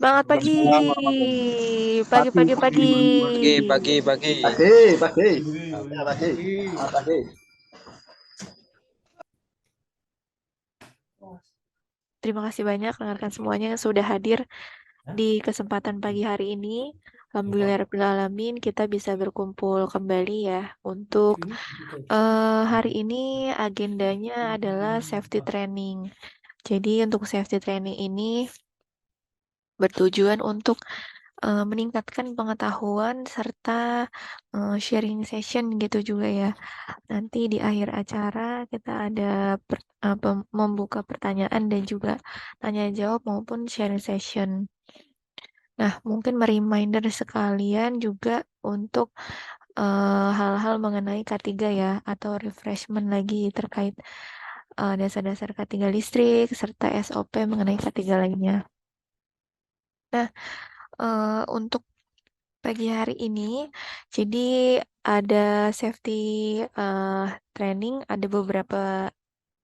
Semangat pagi. Waalaikumsalam warahmatullahi Pagi, pagi, pagi, pagi, pagi. pagi, Pagi, pagi, pagi. pagi, pagi, ya, pagi, pagi. Terima kasih banyak rekan-rekan semuanya yang sudah hadir di kesempatan pagi hari ini. Alhamdulillahirrahmanirrahim kita bisa berkumpul kembali ya untuk hari ini agendanya adalah safety training. Jadi untuk safety training ini bertujuan untuk meningkatkan pengetahuan serta sharing session gitu juga ya. Nanti di akhir acara kita ada membuka pertanyaan dan juga tanya jawab maupun sharing session. Nah, mungkin mereminder sekalian juga untuk hal-hal mengenai K3 ya atau refreshment lagi terkait dasar-dasar K3 listrik serta SOP mengenai K3 lainnya. Nah, untuk pagi hari ini, jadi ada safety uh, training, ada beberapa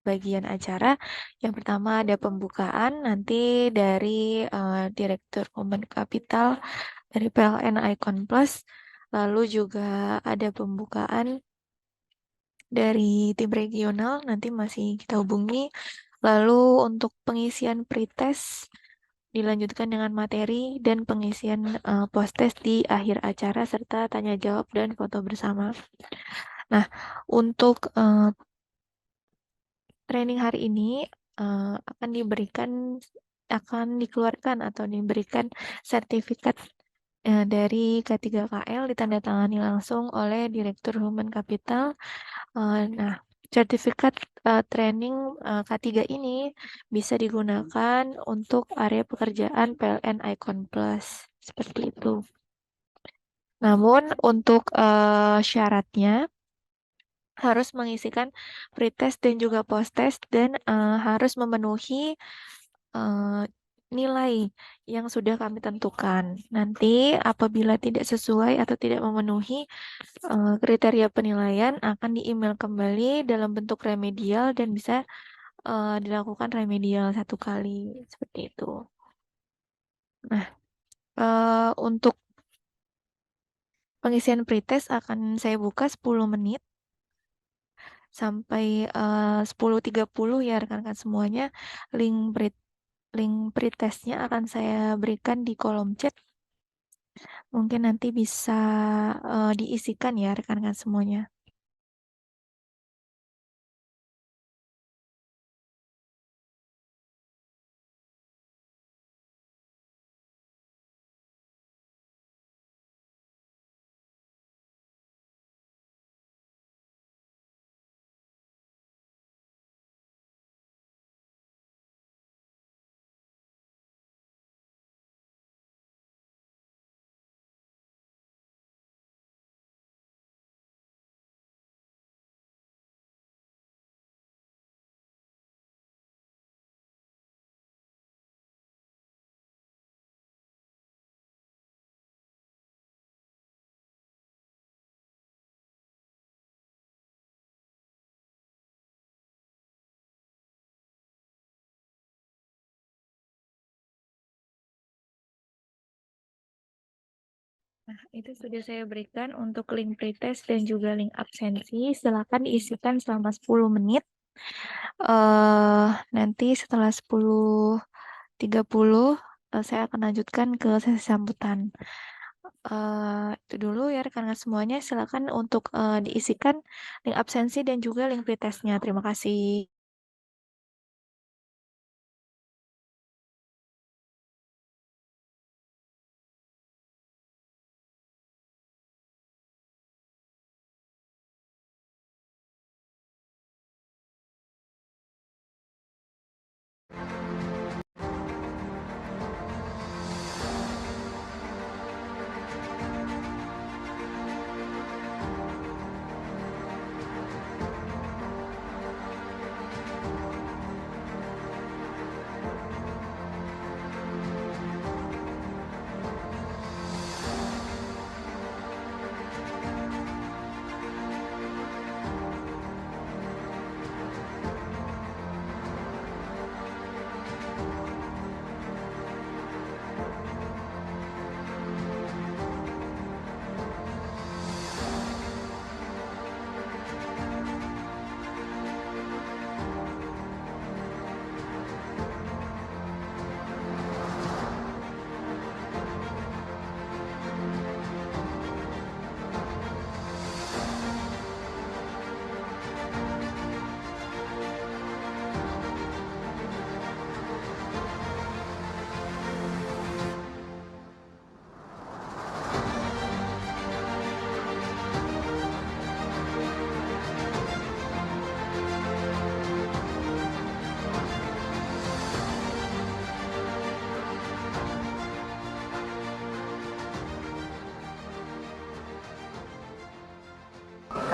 bagian acara. Yang pertama ada pembukaan nanti dari Direktur Human Capital dari PLN Icon Plus. Lalu juga ada pembukaan dari tim regional, nanti masih kita hubungi. Lalu untuk pengisian pretest dilanjutkan dengan materi dan pengisian post-test di akhir acara serta tanya jawab dan foto bersama. Nah, untuk training hari ini akan dikeluarkan atau diberikan sertifikat dari K3KL ditandatangani langsung oleh Direktur Human Capital. Nah, sertifikat training K3 ini bisa digunakan untuk area pekerjaan PLN Icon Plus. Seperti itu. Namun untuk syaratnya harus mengisikan pretest dan juga post-test dan harus memenuhi eh, nilai yang sudah kami tentukan. Nanti apabila tidak sesuai atau tidak memenuhi kriteria penilaian akan di-email kembali dalam bentuk remedial dan bisa dilakukan remedial 1 kali seperti itu. Nah, untuk pengisian pretest akan saya buka 10 menit sampai 10.30 ya rekan-rekan semuanya. Link pre link pretestnya akan saya berikan di kolom chat. Mungkin nanti bisa diisikan ya rekan-rekan semuanya. Nah, itu sudah saya berikan untuk link pretest dan juga link absensi. Silakan diisikan selama 10 menit. Nanti setelah 10.30 saya akan lanjutkan ke sesi sambutan. Itu dulu ya rekan-rekan semuanya. Silakan untuk diisikan link absensi dan juga link pretestnya. Terima kasih.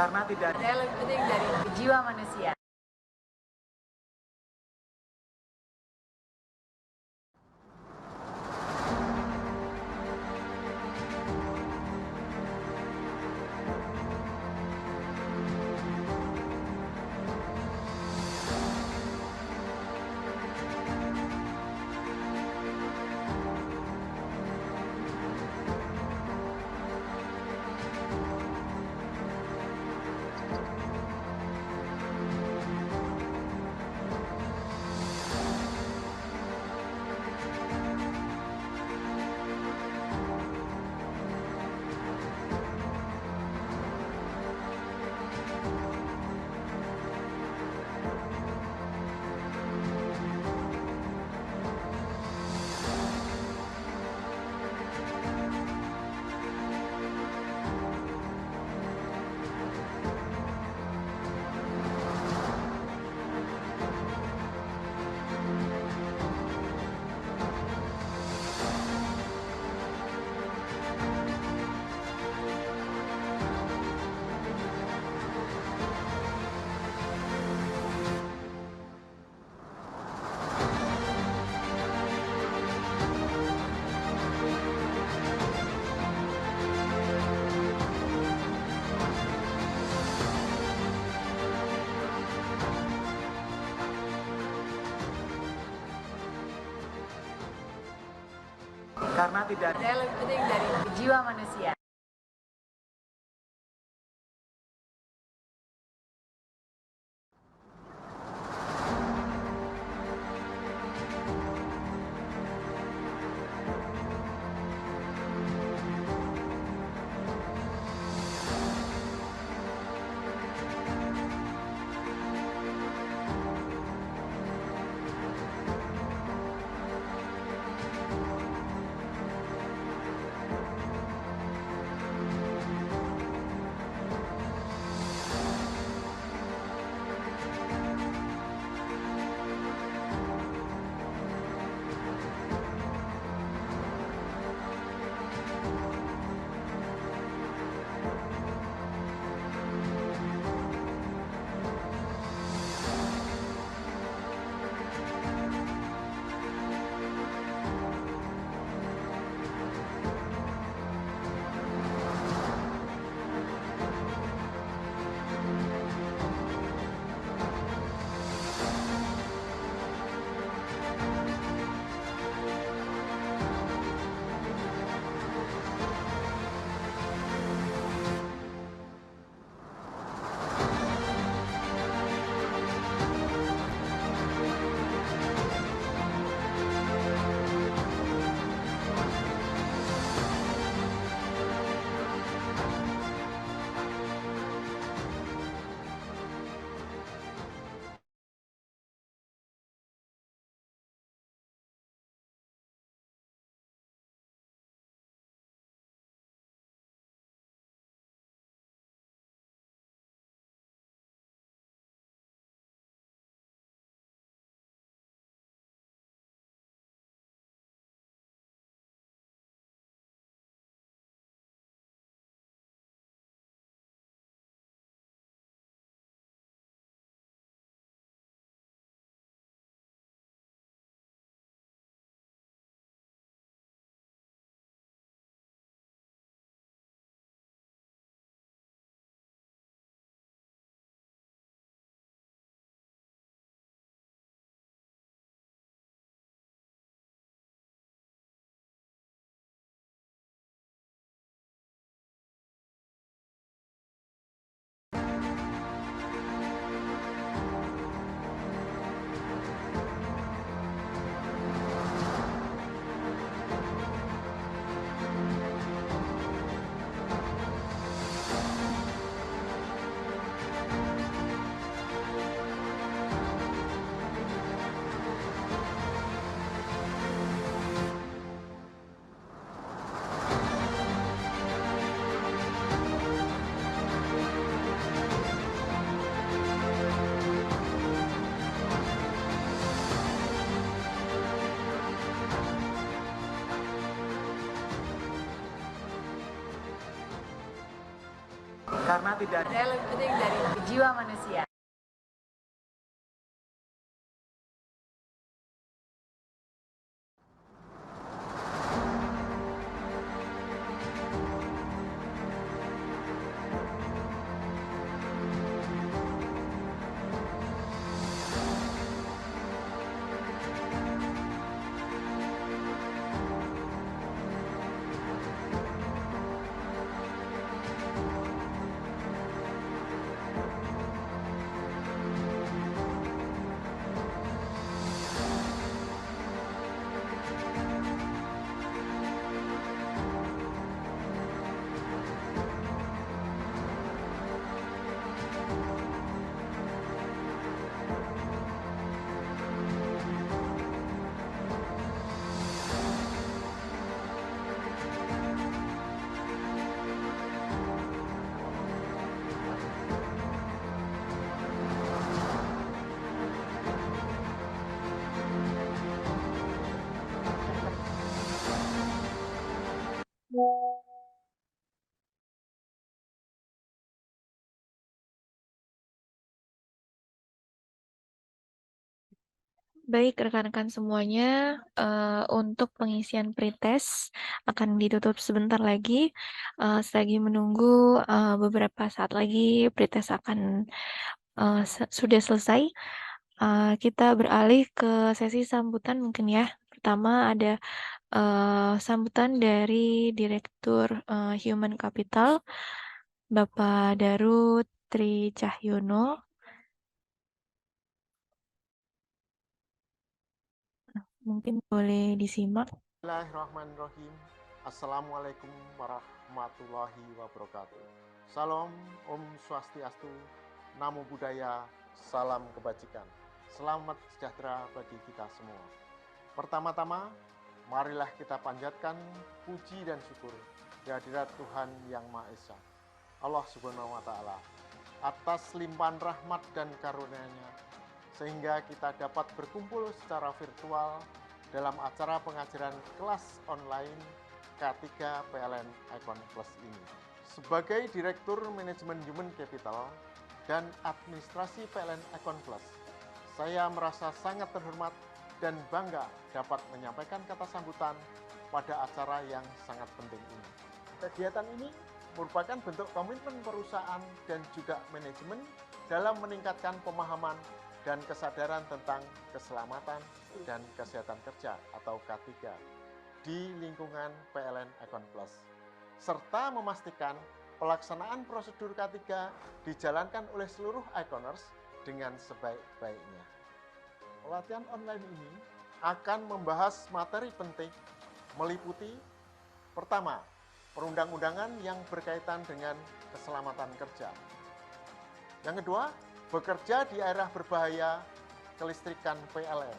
Karena tidak ada yang lebih penting dari jiwa manusia. Karena tidak ada yang lebih penting dari jiwa manusia. Karena tidak ada yang lebih penting dari jiwa manusia. Baik, rekan-rekan semuanya, untuk pengisian pretest akan ditutup sebentar lagi. Selagi menunggu beberapa saat lagi pretest akan sudah selesai. Kita beralih ke sesi sambutan mungkin ya. Pertama ada sambutan dari Direktur Human Capital, Bapak Darut Tri Cahyono. Mungkin boleh disimak. Bismillahirrahmanirrahim. Assalamualaikum warahmatullahi wabarakatuh. Salam, Om Swastiastu, Namo Buddhaya, salam kebajikan. Selamat sejahtera bagi kita semua. Pertama-tama, marilah kita panjatkan puji dan syukur kehadirat Tuhan Yang Maha Esa, Allah Subhanahu wa Ta'ala, atas limpahan rahmat dan karunia-Nya, sehingga kita dapat berkumpul secara virtual dalam acara pengajaran kelas online K3 PLN Icon Plus ini. Sebagai Direktur Manajemen Human Capital dan Administrasi PLN Icon Plus, saya merasa sangat terhormat dan bangga dapat menyampaikan kata sambutan pada acara yang sangat penting ini. Kegiatan ini merupakan bentuk komitmen perusahaan dan juga manajemen dalam meningkatkan pemahaman dan kesadaran tentang keselamatan dan kesehatan kerja atau K3 di lingkungan PLN Icon Plus, serta memastikan pelaksanaan prosedur K3 dijalankan oleh seluruh Iconers dengan sebaik-baiknya. Pelatihan online ini akan membahas materi penting meliputi pertama, perundang-undangan yang berkaitan dengan keselamatan kerja. Yang kedua, bekerja di area berbahaya kelistrikan PLN.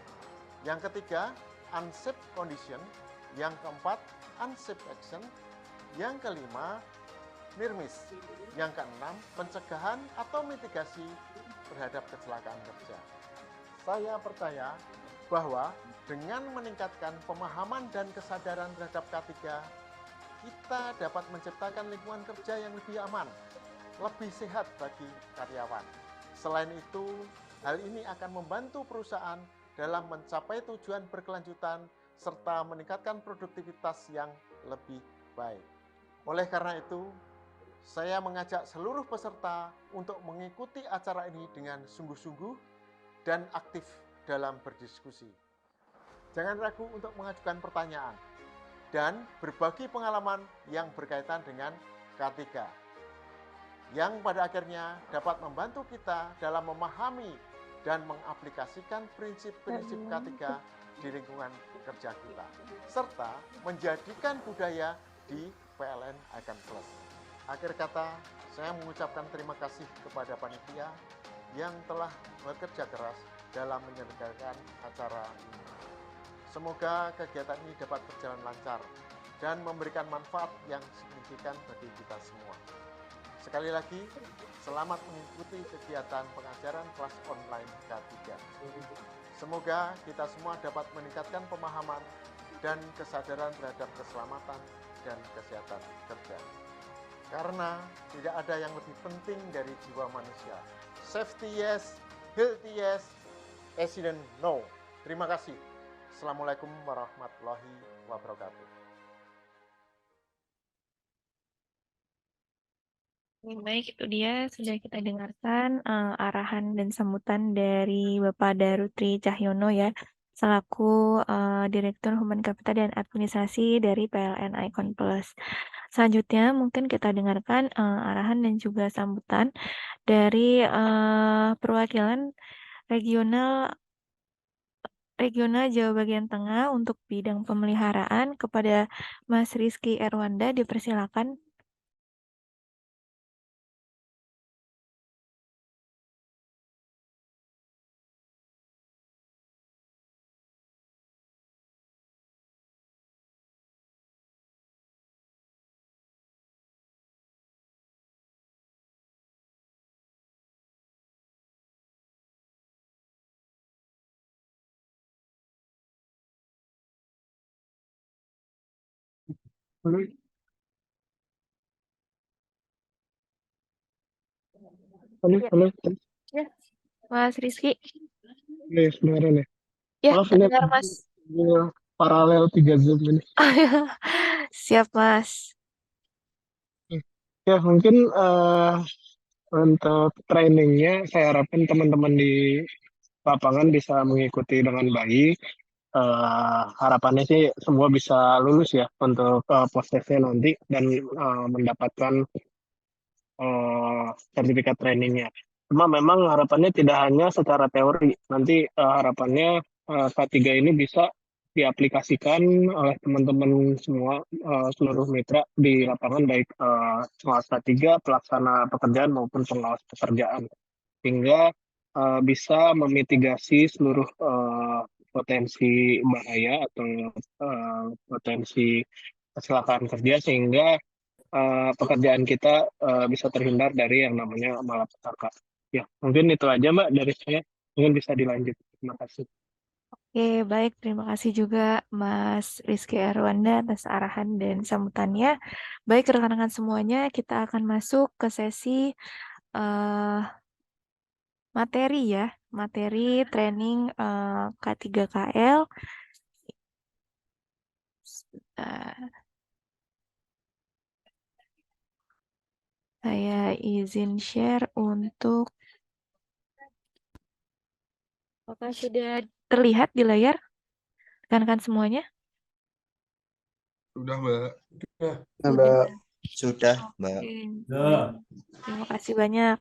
Yang ketiga, unsafe condition. Yang keempat, unsafe action. Yang kelima, NIRMIS. Yang keenam, pencegahan atau mitigasi terhadap kecelakaan kerja. Saya percaya bahwa dengan meningkatkan pemahaman dan kesadaran terhadap K3, kita dapat menciptakan lingkungan kerja yang lebih aman, lebih sehat bagi karyawan. Selain itu, hal ini akan membantu perusahaan dalam mencapai tujuan berkelanjutan serta meningkatkan produktivitas yang lebih baik. Oleh karena itu, saya mengajak seluruh peserta untuk mengikuti acara ini dengan sungguh-sungguh dan aktif dalam berdiskusi. Jangan ragu untuk mengajukan pertanyaan dan berbagi pengalaman yang berkaitan dengan K3, yang pada akhirnya dapat membantu kita dalam memahami dan mengaplikasikan prinsip-prinsip K3 di lingkungan kerja kita, serta menjadikan budaya di PLN Icon Plus. Akhir kata, saya mengucapkan terima kasih kepada panitia yang telah bekerja keras dalam menyelenggarakan acara ini. Semoga kegiatan ini dapat berjalan lancar dan memberikan manfaat yang signifikan bagi kita semua. Sekali lagi, selamat mengikuti kegiatan pengajaran kelas online K3. Semoga kita semua dapat meningkatkan pemahaman dan kesadaran terhadap keselamatan dan kesehatan kerja. Karena tidak ada yang lebih penting dari jiwa manusia. Safety yes, healthy yes, accident no. Terima kasih. Assalamualaikum warahmatullahi wabarakatuh. Baik, itu dia sudah kita dengarkan arahan dan sambutan dari Bapak Darutri Cahyono ya, selaku Direktur Human Capital dan Administrasi dari PLN Icon Plus. Selanjutnya mungkin kita dengarkan arahan dan juga sambutan dari perwakilan regional Jawa bagian tengah untuk bidang pemeliharaan kepada Mas Rizky Erwanda, dipersilakan. Halo, halo, Ya. halo. Ya, Mas Rizky. Nih, sebenarnya nih. Ya, Maaf, ini benar Mas. ini paralel 3 Zoom ini. Siap Mas. Ya, mungkin untuk trainingnya, saya harapkan teman-teman di lapangan bisa mengikuti dengan baik. Harapannya sih semua bisa lulus ya untuk post-testnya nanti dan mendapatkan sertifikat trainingnya. Cuma memang harapannya tidak hanya secara teori, nanti harapannya K3 ini bisa diaplikasikan oleh teman-teman semua, seluruh mitra di lapangan, baik pengawas K3, pelaksana pekerjaan maupun pengawas pekerjaan, sehingga bisa memitigasi seluruh potensi bahaya atau potensi kecelakaan kerja, sehingga pekerjaan kita bisa terhindar dari yang namanya malapetaka. Ya, mungkin itu aja Mbak dari saya. Mungkin bisa dilanjut. Terima kasih. Oke, baik. Terima kasih juga Mas Rizky Erwanda atas arahan dan sambutannya. Baik, rekan-rekan semuanya, kita akan masuk ke sesi eh, materi ya. Materi training K3KL. Saya izin share untuk... Apakah sudah terlihat di layar rekan-rekan semuanya? Sudah Mbak. Sudah. Sudah, Mbak. Oke. Terima kasih banyak.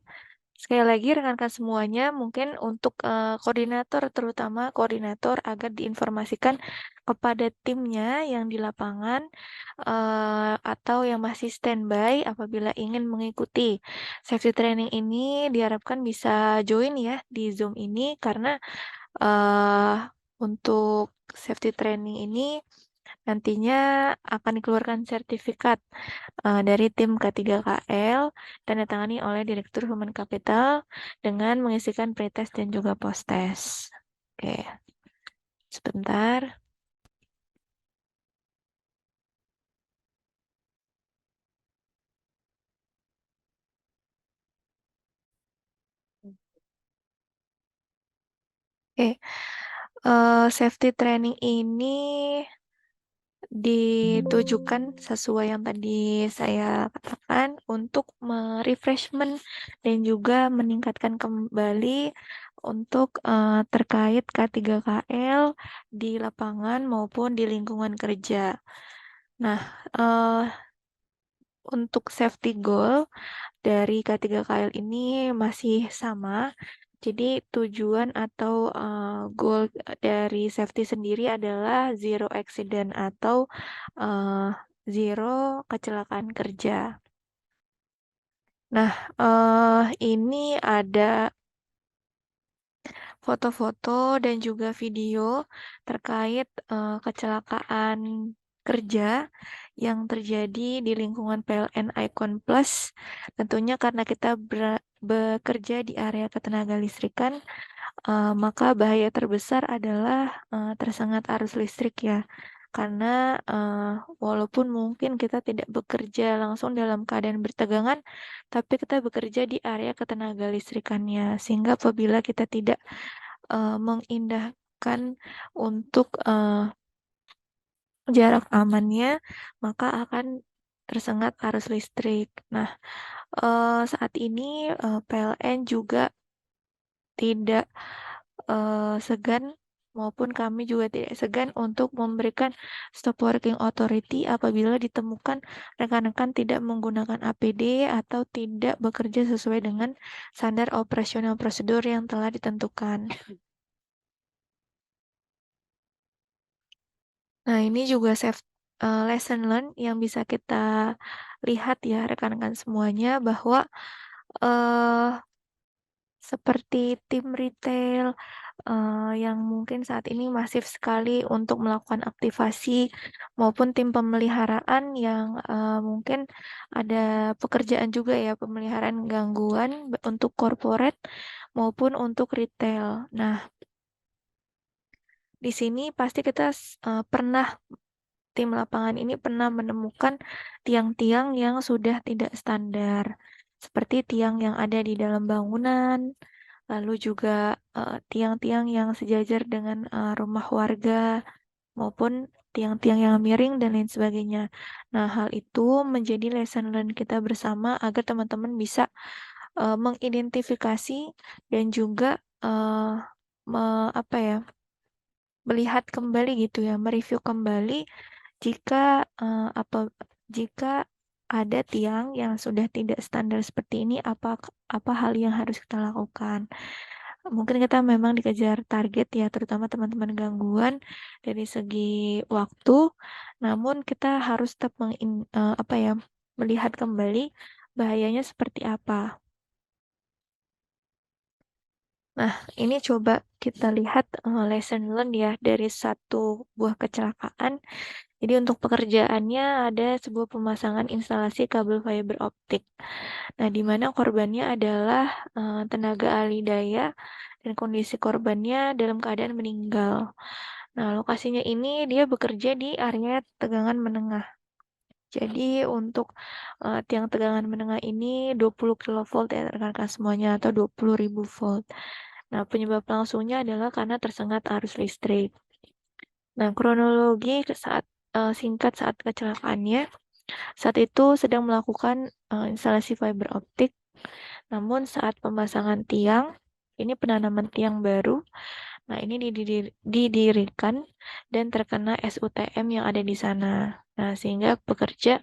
Sekali lagi rekan-rekan semuanya, mungkin untuk koordinator, terutama koordinator agar diinformasikan kepada timnya yang di lapangan atau yang masih standby apabila ingin mengikuti safety training ini, diharapkan bisa join ya di Zoom ini, karena untuk safety training ini nantinya akan dikeluarkan sertifikat dari tim K3KL dan ditangani oleh Direktur Human Capital dengan mengisikan pretest dan juga post-test. Oke, sebentar. Oke, safety training ini ditujukan sesuai yang tadi saya katakan untuk merefreshment dan juga meningkatkan kembali untuk terkait K3KL di lapangan maupun di lingkungan kerja. Nah, untuk safety goal dari K3KL ini masih sama. Jadi tujuan atau goal dari safety sendiri adalah zero accident atau zero kecelakaan kerja. Nah, ini ada foto-foto dan juga video terkait kecelakaan kerja yang terjadi di lingkungan PLN Icon Plus. Tentunya karena kita bekerja di area ketenaga listrikan, maka bahaya terbesar adalah tersengat arus listrik ya. karena walaupun mungkin kita tidak bekerja langsung dalam keadaan bertegangan, tapi kita bekerja di area ketenaga listrikannya, sehingga apabila kita tidak mengindahkan untuk jarak amannya, maka akan tersengat arus listrik. Nah, saat ini PLN juga tidak segan maupun kami juga tidak segan untuk memberikan stop working authority apabila ditemukan rekan-rekan tidak menggunakan APD atau tidak bekerja sesuai dengan standar operasional prosedur yang telah ditentukan. Nah, ini juga lesson learn yang bisa kita lihat ya rekan-rekan semuanya bahwa seperti tim retail yang mungkin saat ini masif sekali untuk melakukan aktivasi maupun tim pemeliharaan yang mungkin ada pekerjaan juga ya pemeliharaan gangguan untuk corporate maupun untuk retail. Nah, di sini pasti kita pernah tim lapangan ini pernah menemukan tiang-tiang yang sudah tidak standar, seperti tiang yang ada di dalam bangunan, lalu juga tiang-tiang yang sejajar dengan rumah warga, maupun tiang-tiang yang miring dan lain sebagainya. Nah, hal itu menjadi lesson learn kita bersama agar teman-teman bisa mengidentifikasi dan juga apa ya, melihat kembali gitu ya, mereview kembali jika jika ada tiang yang sudah tidak standar seperti ini, apa hal yang harus kita lakukan? Mungkin kita memang dikejar target ya, terutama teman-teman gangguan dari segi waktu, namun kita harus tetap melihat kembali bahayanya seperti apa. Nah, ini coba kita lihat lesson learn ya dari satu buah kecelakaan. Jadi untuk pekerjaannya ada sebuah pemasangan instalasi kabel fiber optik. Nah, di mana korbannya adalah tenaga ahli daya dan kondisi korbannya dalam keadaan meninggal. Nah, lokasinya ini dia bekerja di area tegangan menengah. Jadi untuk tiang tegangan menengah ini 20 kV ya rekan-rekan semuanya atau 20.000 volt. Nah, penyebab langsungnya adalah karena tersengat arus listrik. Nah, kronologi singkat saat kecelakaannya, saat itu sedang melakukan instalasi fiber optik, namun saat pemasangan tiang, ini penanaman tiang baru, nah ini didirikan dan terkena SUTM yang ada di sana. Nah, sehingga pekerja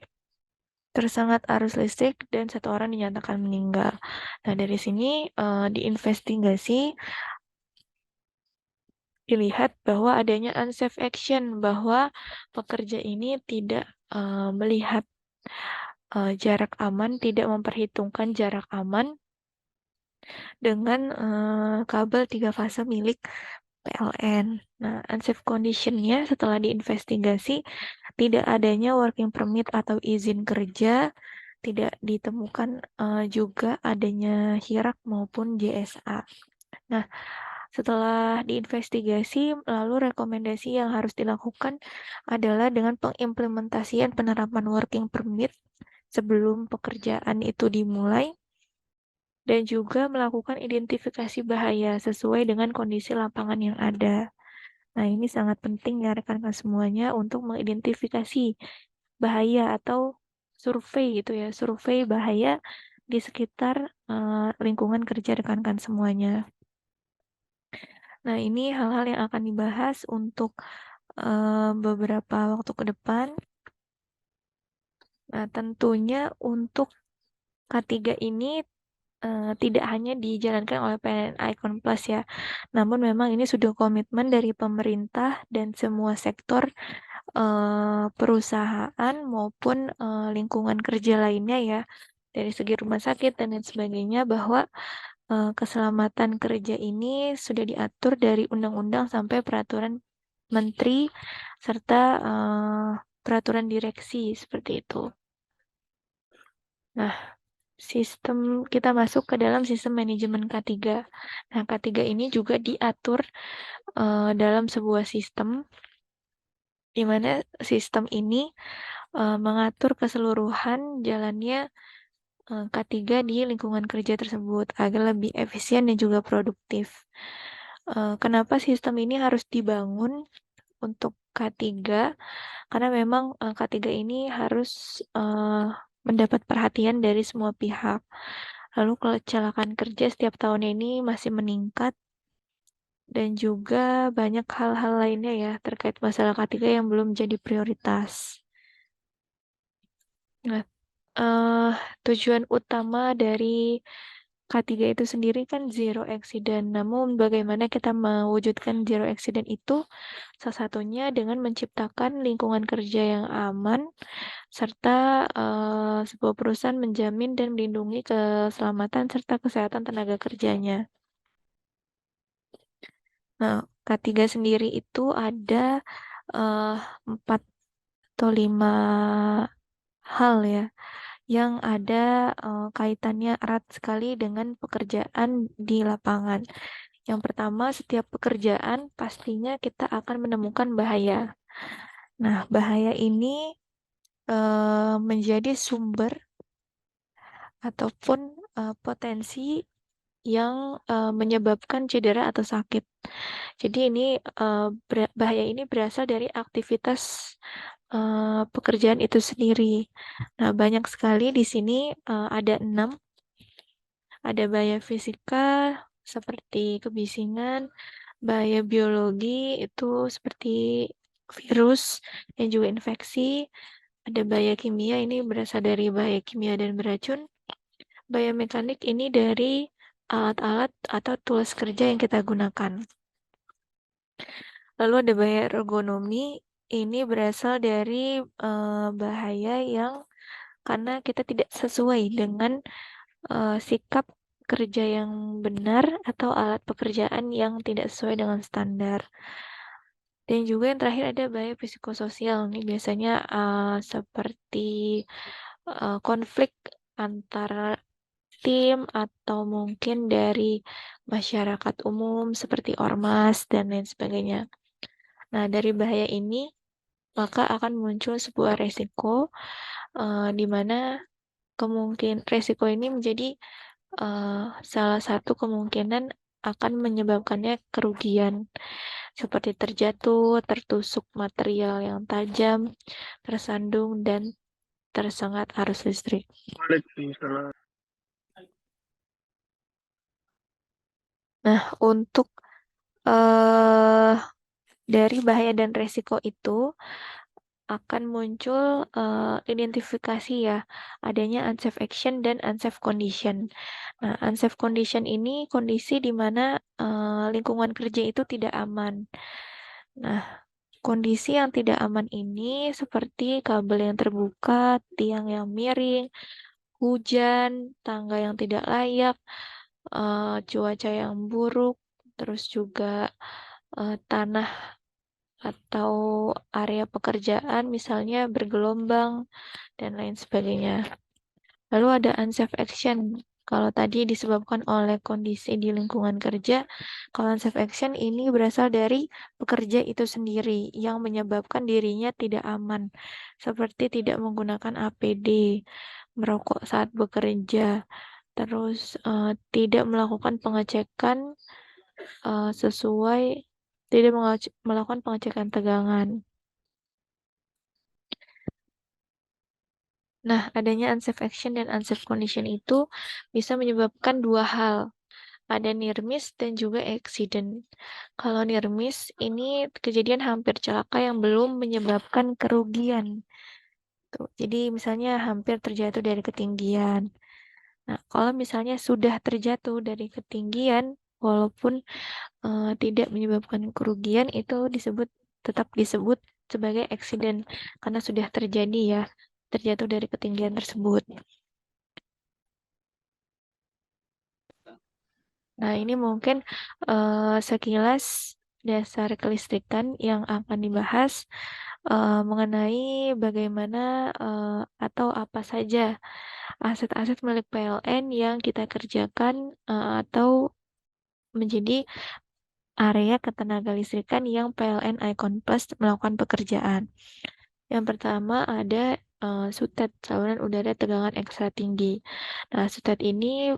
tersengat arus listrik dan satu orang dinyatakan meninggal. Nah, dari sini diinvestigasi dilihat bahwa adanya unsafe action, bahwa pekerja ini tidak melihat jarak aman, tidak memperhitungkan jarak aman dengan kabel 3 fase milik PLN. Nah, unsafe condition-nya setelah diinvestigasi, tidak adanya working permit atau izin kerja, tidak ditemukan juga adanya HIRAK maupun JSA. Nah, setelah diinvestigasi, lalu rekomendasi yang harus dilakukan adalah dengan pengimplementasian penerapan working permit sebelum pekerjaan itu dimulai dan juga melakukan identifikasi bahaya sesuai dengan kondisi lapangan yang ada. Nah, ini sangat penting ya rekan-rekan semuanya untuk mengidentifikasi bahaya atau survei gitu ya, survei bahaya di sekitar lingkungan kerja rekan-rekan semuanya. Nah, ini hal-hal yang akan dibahas untuk beberapa waktu ke depan. Nah, tentunya untuk K3 ini tidak hanya dijalankan oleh PLN Icon Plus ya, namun memang ini sudah komitmen dari pemerintah dan semua sektor perusahaan maupun lingkungan kerja lainnya ya, dari segi rumah sakit dan lain sebagainya, bahwa keselamatan kerja ini sudah diatur dari undang-undang sampai peraturan menteri serta peraturan direksi seperti itu. Nah, kita masuk ke dalam sistem manajemen K3. Nah, K3 ini juga diatur dalam sebuah sistem di mana sistem ini mengatur keseluruhan jalannya K3 di lingkungan kerja tersebut agar lebih efisien dan juga produktif. Kenapa sistem ini harus dibangun untuk K3? Karena memang K3 ini harus mendapat perhatian dari semua pihak. Lalu kecelakaan kerja setiap tahun ini masih meningkat dan juga banyak hal-hal lainnya ya terkait masalah K3 yang belum jadi prioritas. Nah, tujuan utama dari K3 itu sendiri kan zero accident. Namun bagaimana kita mewujudkan zero accident itu? Salah satunya dengan menciptakan lingkungan kerja yang aman serta sebuah perusahaan menjamin dan melindungi keselamatan serta kesehatan tenaga kerjanya. Nah, K3 sendiri itu ada 4 atau 5 hal ya yang ada kaitannya erat sekali dengan pekerjaan di lapangan. Yang pertama, setiap pekerjaan pastinya kita akan menemukan bahaya. Nah, bahaya ini menjadi sumber ataupun potensi yang menyebabkan cedera atau sakit. Jadi ini bahaya ini berasal dari aktivitas pekerjaan itu sendiri. Nah, banyak sekali di sini ada 6. Ada bahaya fisika seperti kebisingan, bahaya biologi itu seperti virus dan juga infeksi. Ada bahaya kimia, ini berasal dari bahaya kimia dan beracun. Bahaya mekanik ini dari alat-alat atau tools kerja yang kita gunakan. Lalu ada bahaya ergonomi, ini berasal dari bahaya yang karena kita tidak sesuai dengan sikap kerja yang benar atau alat pekerjaan yang tidak sesuai dengan standar. Dan juga yang terakhir ada bahaya psikososial nih biasanya seperti konflik antara tim atau mungkin dari masyarakat umum seperti ormas dan lain sebagainya. Nah, dari bahaya ini maka akan muncul sebuah resiko di mana resiko ini menjadi salah satu kemungkinan akan menyebabkannya kerugian seperti terjatuh, tertusuk material yang tajam, tersandung, dan tersengat arus listrik. Waalaikumsalam. Nah, untuk dari bahaya dan resiko itu akan muncul identifikasi ya, adanya unsafe action dan unsafe condition. Nah, unsafe condition ini kondisi di mana lingkungan kerja itu tidak aman. Nah, kondisi yang tidak aman ini seperti kabel yang terbuka, tiang yang miring, hujan, tangga yang tidak layak, cuaca yang buruk, terus juga tanah atau area pekerjaan misalnya bergelombang dan lain sebagainya. Lalu ada unsafe action. Kalau tadi disebabkan oleh kondisi di lingkungan kerja, kalau unsafe action ini berasal dari pekerja itu sendiri yang menyebabkan dirinya tidak aman, seperti tidak menggunakan APD, merokok saat bekerja, terus tidak melakukan pengecekan sesuai, tidak melakukan pengecekan tegangan. Nah, adanya unsafe action dan unsafe condition itu bisa menyebabkan 2 hal. Ada near miss dan juga accident. Kalau near miss ini kejadian hampir celaka yang belum menyebabkan kerugian. Tuh, jadi misalnya hampir terjatuh dari ketinggian. Nah, kalau misalnya sudah terjatuh dari ketinggian, walaupun tidak menyebabkan kerugian, itu tetap disebut sebagai accident karena sudah terjadi ya, terjatuh dari ketinggian tersebut. Nah, ini mungkin sekilas dasar kelistrikan yang akan dibahas mengenai bagaimana atau apa saja aset-aset milik PLN yang kita kerjakan atau menjadi area ketenagalistrikan yang PLN Icon Plus melakukan pekerjaan. Yang pertama ada SUTET, saluran udara tegangan ekstra tinggi. Nah, SUTET ini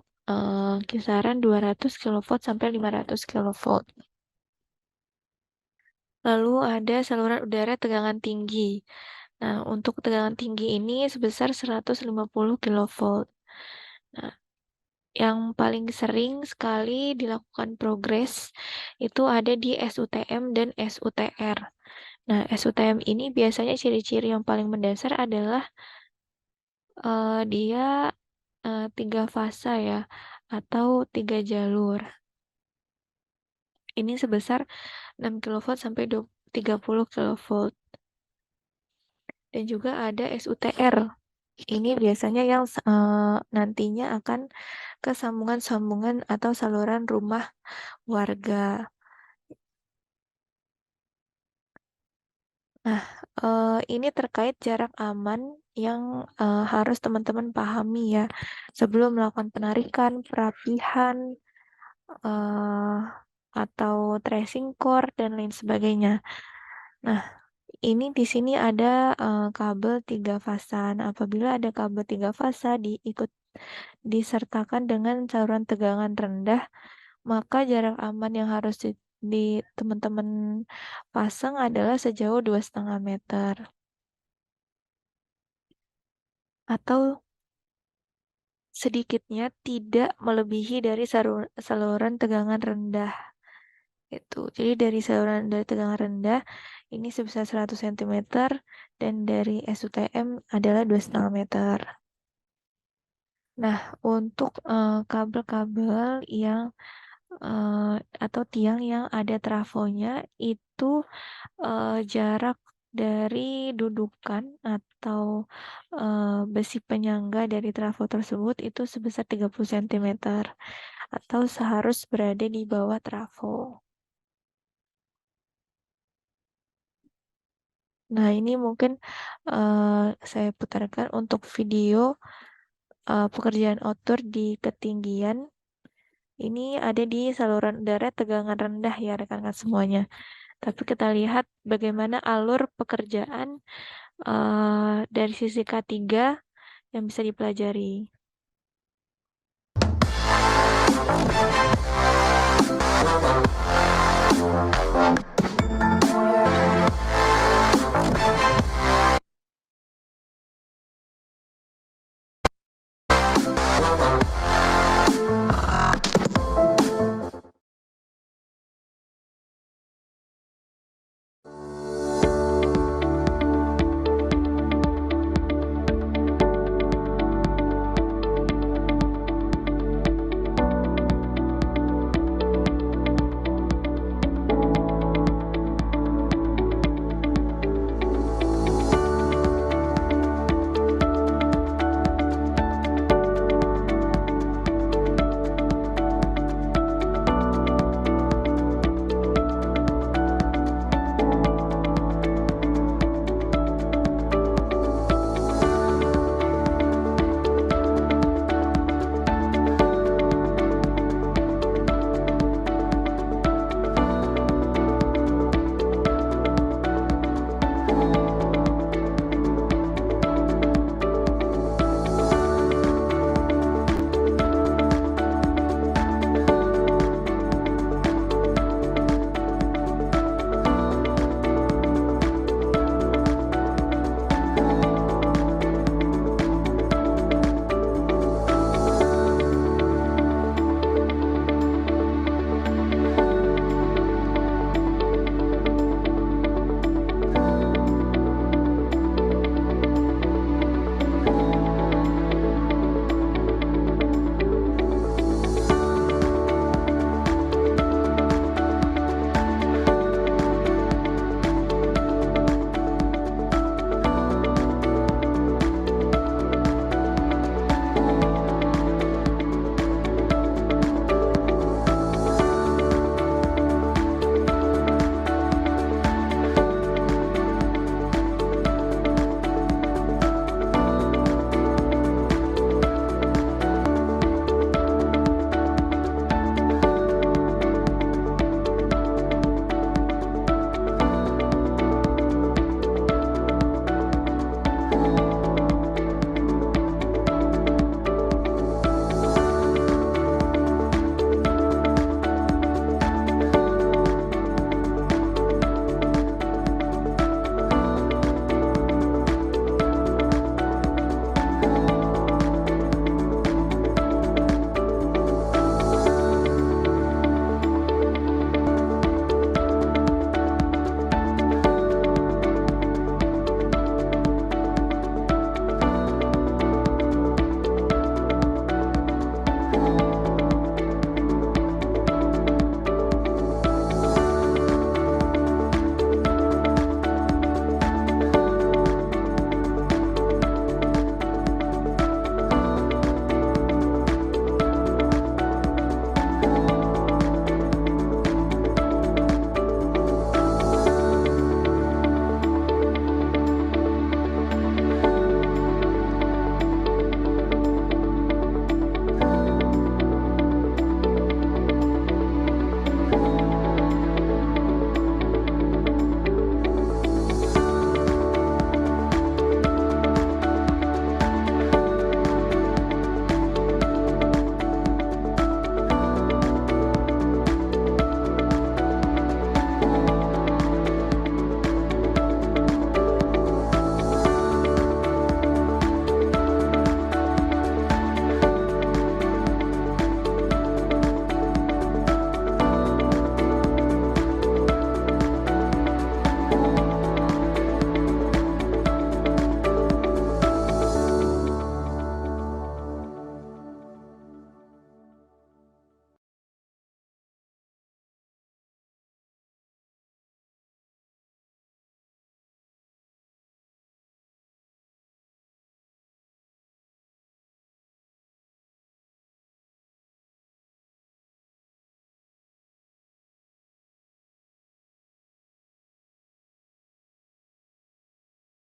kisaran 200 kV sampai 500 kV. Lalu ada saluran udara tegangan tinggi. Nah, untuk tegangan tinggi ini sebesar 150 kV. Nah, yang paling sering sekali dilakukan progres itu ada di SUTM dan SUTR. Nah, SUTM ini biasanya ciri-ciri yang paling mendasar adalah dia 3 fasa ya, atau 3 jalur. Ini sebesar 6 kV sampai 30 kV. Dan juga ada SUTR. Ini biasanya yang nantinya akan ke sambungan-sambungan atau saluran rumah warga. Nah, ini terkait jarak aman yang harus teman-teman pahami ya sebelum melakukan penarikan, perapihan, atau tracing core dan lain sebagainya. Nah, ini di sini ada kabel 3 fasa. Nah, apabila ada kabel 3 fasa disertakan dengan saluran tegangan rendah, maka jarak aman yang harus di teman-teman pasang adalah sejauh 2,5 meter. Atau sedikitnya tidak melebihi dari saluran tegangan rendah. Jadi dari saluran dari tegangan rendah ini sebesar 100 cm dan dari SUTM adalah 2,5 meter. Nah, untuk kabel-kabel yang atau tiang yang ada trafonya itu jarak dari dudukan atau besi penyangga dari trafo tersebut itu sebesar 30 cm atau seharus berada di bawah trafo. Nah, ini mungkin saya putarkan untuk video pekerjaan outdoor di ketinggian. Ini ada di saluran udara tegangan rendah ya rekan-rekan semuanya. Tapi kita lihat bagaimana alur pekerjaan dari sisi K3 yang bisa dipelajari.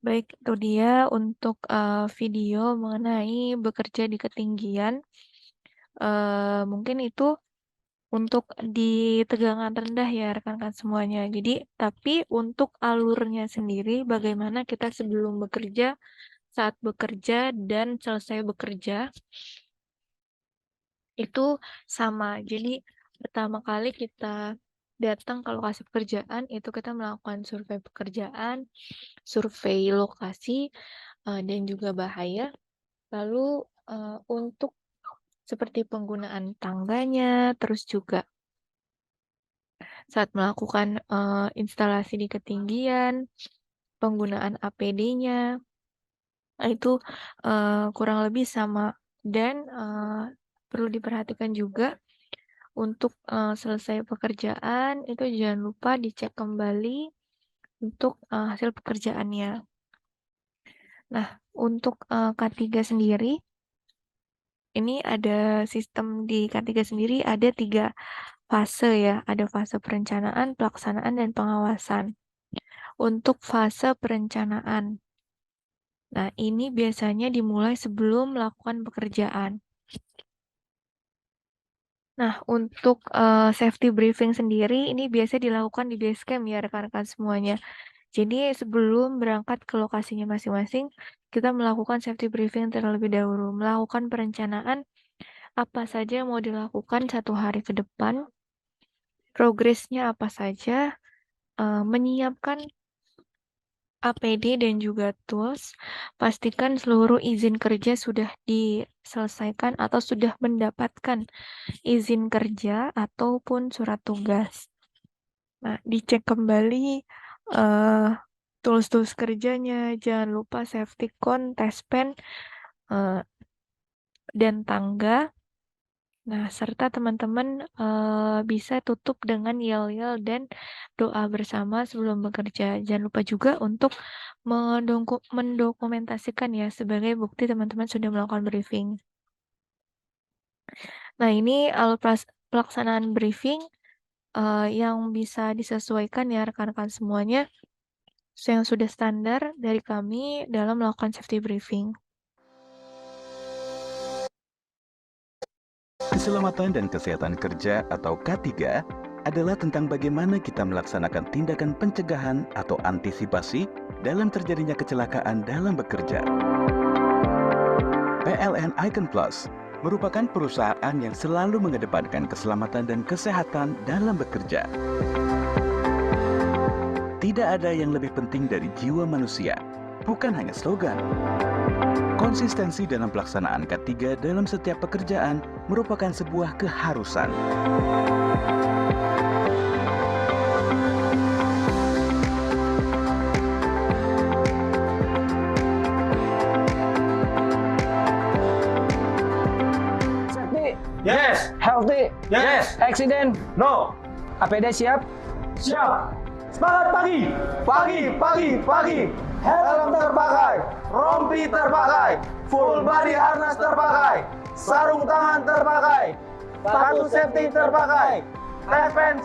Baik, itu dia untuk video mengenai bekerja di ketinggian. Mungkin itu untuk di tegangan rendah ya rekan-rekan semuanya. Jadi, tapi untuk alurnya sendiri, bagaimana kita sebelum bekerja, saat bekerja, dan selesai bekerja, itu sama. Jadi, pertama kali kita datang ke lokasi pekerjaan, itu kita melakukan survei pekerjaan, survei lokasi, dan juga bahaya. Lalu, untuk seperti penggunaan tangganya, terus juga saat melakukan instalasi di ketinggian, penggunaan APD-nya, itu kurang lebih sama. Dan perlu diperhatikan juga untuk selesai pekerjaan, itu jangan lupa dicek kembali untuk hasil pekerjaannya. Nah, untuk K3 sendiri, ini ada sistem di K3 sendiri ada 3 fase ya, ada fase perencanaan, pelaksanaan, dan pengawasan. Untuk fase perencanaan, nah ini biasanya dimulai sebelum melakukan pekerjaan. Nah, untuk safety briefing sendiri, ini biasa dilakukan di base camp ya rekan-rekan semuanya. Jadi sebelum berangkat ke lokasinya masing-masing, kita melakukan safety briefing terlebih dahulu, melakukan perencanaan apa saja yang mau dilakukan 1 hari ke depan, progresnya apa saja, menyiapkan APD dan juga tools, pastikan seluruh izin kerja sudah diselesaikan atau sudah mendapatkan izin kerja ataupun surat tugas. Nah, dicek kembali tools-tools kerjanya, jangan lupa safety cone, test pen, dan tangga. Nah, serta teman-teman bisa tutup dengan yel-yel dan doa bersama sebelum bekerja. Jangan lupa juga untuk mendokumentasikan ya sebagai bukti teman-teman sudah melakukan briefing. Nah, ini alur pelaksanaan briefing yang bisa disesuaikan ya rekan-rekan semuanya yang sudah standar dari kami dalam melakukan safety briefing. Keselamatan dan kesehatan kerja atau K3 adalah tentang bagaimana kita melaksanakan tindakan pencegahan atau antisipasi dalam terjadinya kecelakaan dalam bekerja. PLN Icon Plus merupakan perusahaan yang selalu mengedepankan keselamatan dan kesehatan dalam bekerja. Tidak ada yang lebih penting dari jiwa manusia, bukan hanya slogan. Konsistensi dalam pelaksanaan K3 dalam setiap pekerjaan merupakan sebuah keharusan. Safety, Yes. healthy, Yes. accident, No. APD siap, Siap. Semangat pagi. Pagi. Helm terpakai, rompi terpakai, full body harness terpakai, sarung tangan terpakai, sepatu safety terpakai, test pen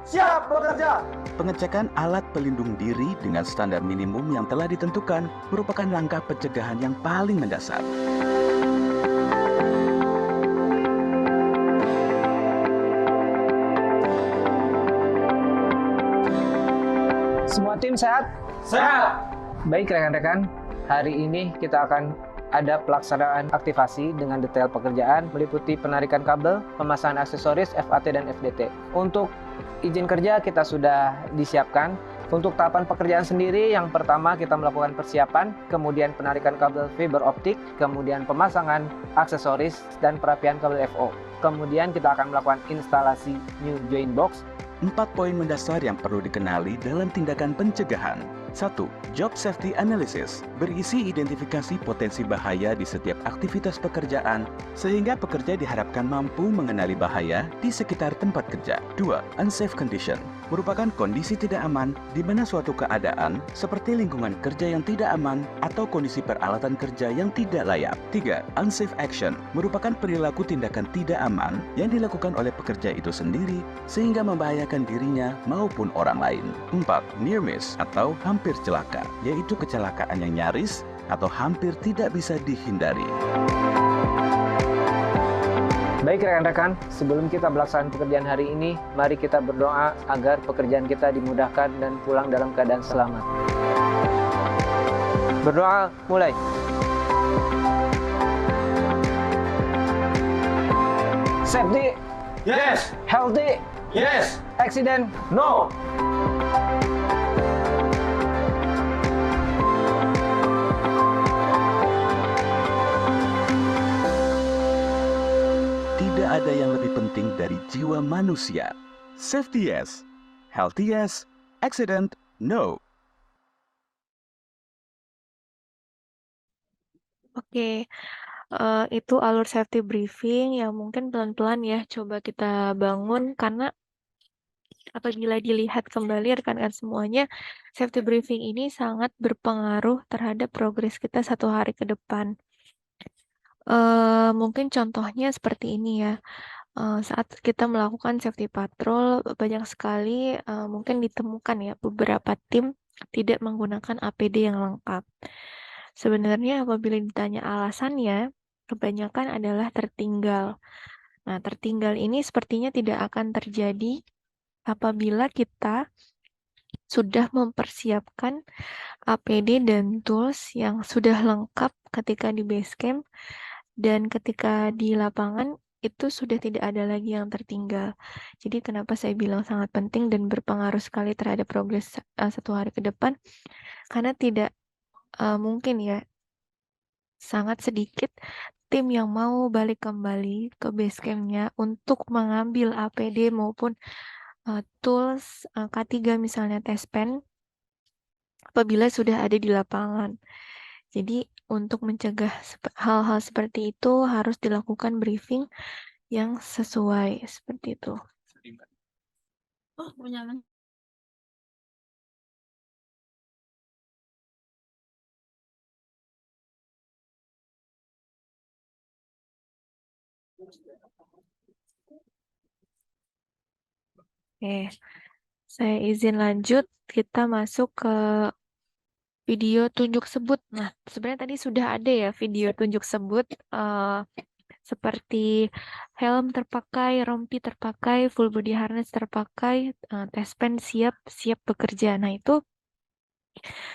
siap bekerja. Pengecekan alat pelindung diri dengan standar minimum yang telah ditentukan merupakan langkah pencegahan yang paling mendasar. semua tim sehat. Sehat. Baik rekan-rekan, hari ini kita akan ada pelaksanaan aktivasi dengan detail pekerjaan meliputi penarikan kabel, pemasangan aksesoris FAT dan FDT. Untuk izin kerja kita sudah disiapkan. Untuk tahapan pekerjaan sendiri, yang pertama kita melakukan persiapan, kemudian penarikan kabel fiber optik, kemudian pemasangan aksesoris dan perapian kabel FO. Kemudian kita akan melakukan instalasi new joint box. 4 poin mendasar yang perlu dikenali dalam tindakan pencegahan. 1. Job Safety Analysis berisi identifikasi potensi bahaya di setiap aktivitas pekerjaan sehingga pekerja diharapkan mampu mengenali bahaya di sekitar tempat kerja. 2. Unsafe Condition merupakan kondisi tidak aman di mana suatu keadaan seperti lingkungan kerja yang tidak aman atau kondisi peralatan kerja yang tidak layak. 3. Unsafe action merupakan perilaku tindakan tidak aman yang dilakukan oleh pekerja itu sendiri sehingga membahayakan dirinya maupun orang lain. 4. Near miss atau hampir celaka, yaitu kecelakaan yang nyaris atau hampir tidak bisa dihindari. Baik rekan-rekan, sebelum kita melaksanakan pekerjaan hari ini, mari kita berdoa agar pekerjaan kita dimudahkan dan pulang dalam keadaan selamat. Berdoa, mulai. Safety, Yes. healthy, Yes. accident. No. Tidak ada yang lebih penting dari jiwa manusia. Safety yes, healthy yes, accident no. Oke, itu alur safety briefing yang mungkin pelan-pelan ya coba kita bangun karena apabila dilihat kembali rekan-rekan semuanya, safety briefing ini sangat berpengaruh terhadap progres kita satu hari ke depan. Mungkin contohnya seperti ini ya. Saat kita melakukan safety patrol, banyak sekali mungkin ditemukan ya beberapa tim tidak menggunakan APD yang lengkap. Sebenarnya apabila ditanya alasannya, kebanyakan adalah tertinggal. Nah, tertinggal ini sepertinya tidak akan terjadi apabila kita sudah mempersiapkan APD dan tools yang sudah lengkap ketika di base camp dan ketika di lapangan itu sudah tidak ada lagi yang tertinggal. Jadi kenapa saya bilang sangat penting dan berpengaruh sekali terhadap progres satu hari ke depan, karena tidak mungkin ya, sangat sedikit tim yang mau balik kembali ke base camp-nya untuk mengambil APD maupun tools K3 misalnya TESPEN apabila sudah ada di lapangan. Jadi untuk mencegah hal-hal seperti itu harus dilakukan briefing yang sesuai seperti itu. Oh, mau nyala. Oke, saya izin lanjut. Kita masuk ke video tunjuk sebut. Nah, sebenarnya tadi sudah ada ya video tunjuk sebut seperti helm terpakai, rompi terpakai, full body harness terpakai, TESPEN siap bekerja. Nah, itu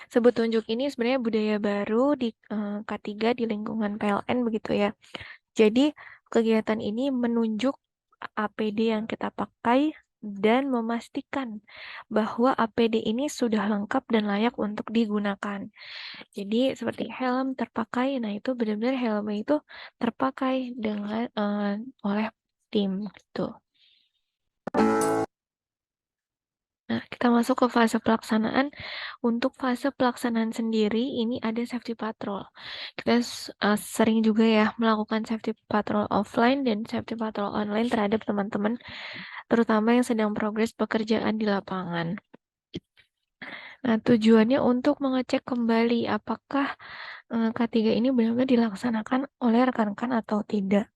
sebut tunjuk ini sebenarnya budaya baru di K3 di lingkungan PLN begitu ya. Jadi, kegiatan ini menunjuk APD yang kita pakai dan memastikan bahwa APD ini sudah lengkap dan layak untuk digunakan. Jadi seperti helm terpakai, nah itu benar-benar helmnya itu terpakai dengan oleh tim gitu. Nah, kita masuk ke fase pelaksanaan. Untuk fase pelaksanaan sendiri, ini ada safety patrol. Kita sering juga ya melakukan safety patrol offline dan safety patrol online terhadap teman-teman, terutama yang sedang progres pekerjaan di lapangan. Nah, tujuannya untuk mengecek kembali apakah K3 ini benar-benar dilaksanakan oleh rekan-rekan atau tidak.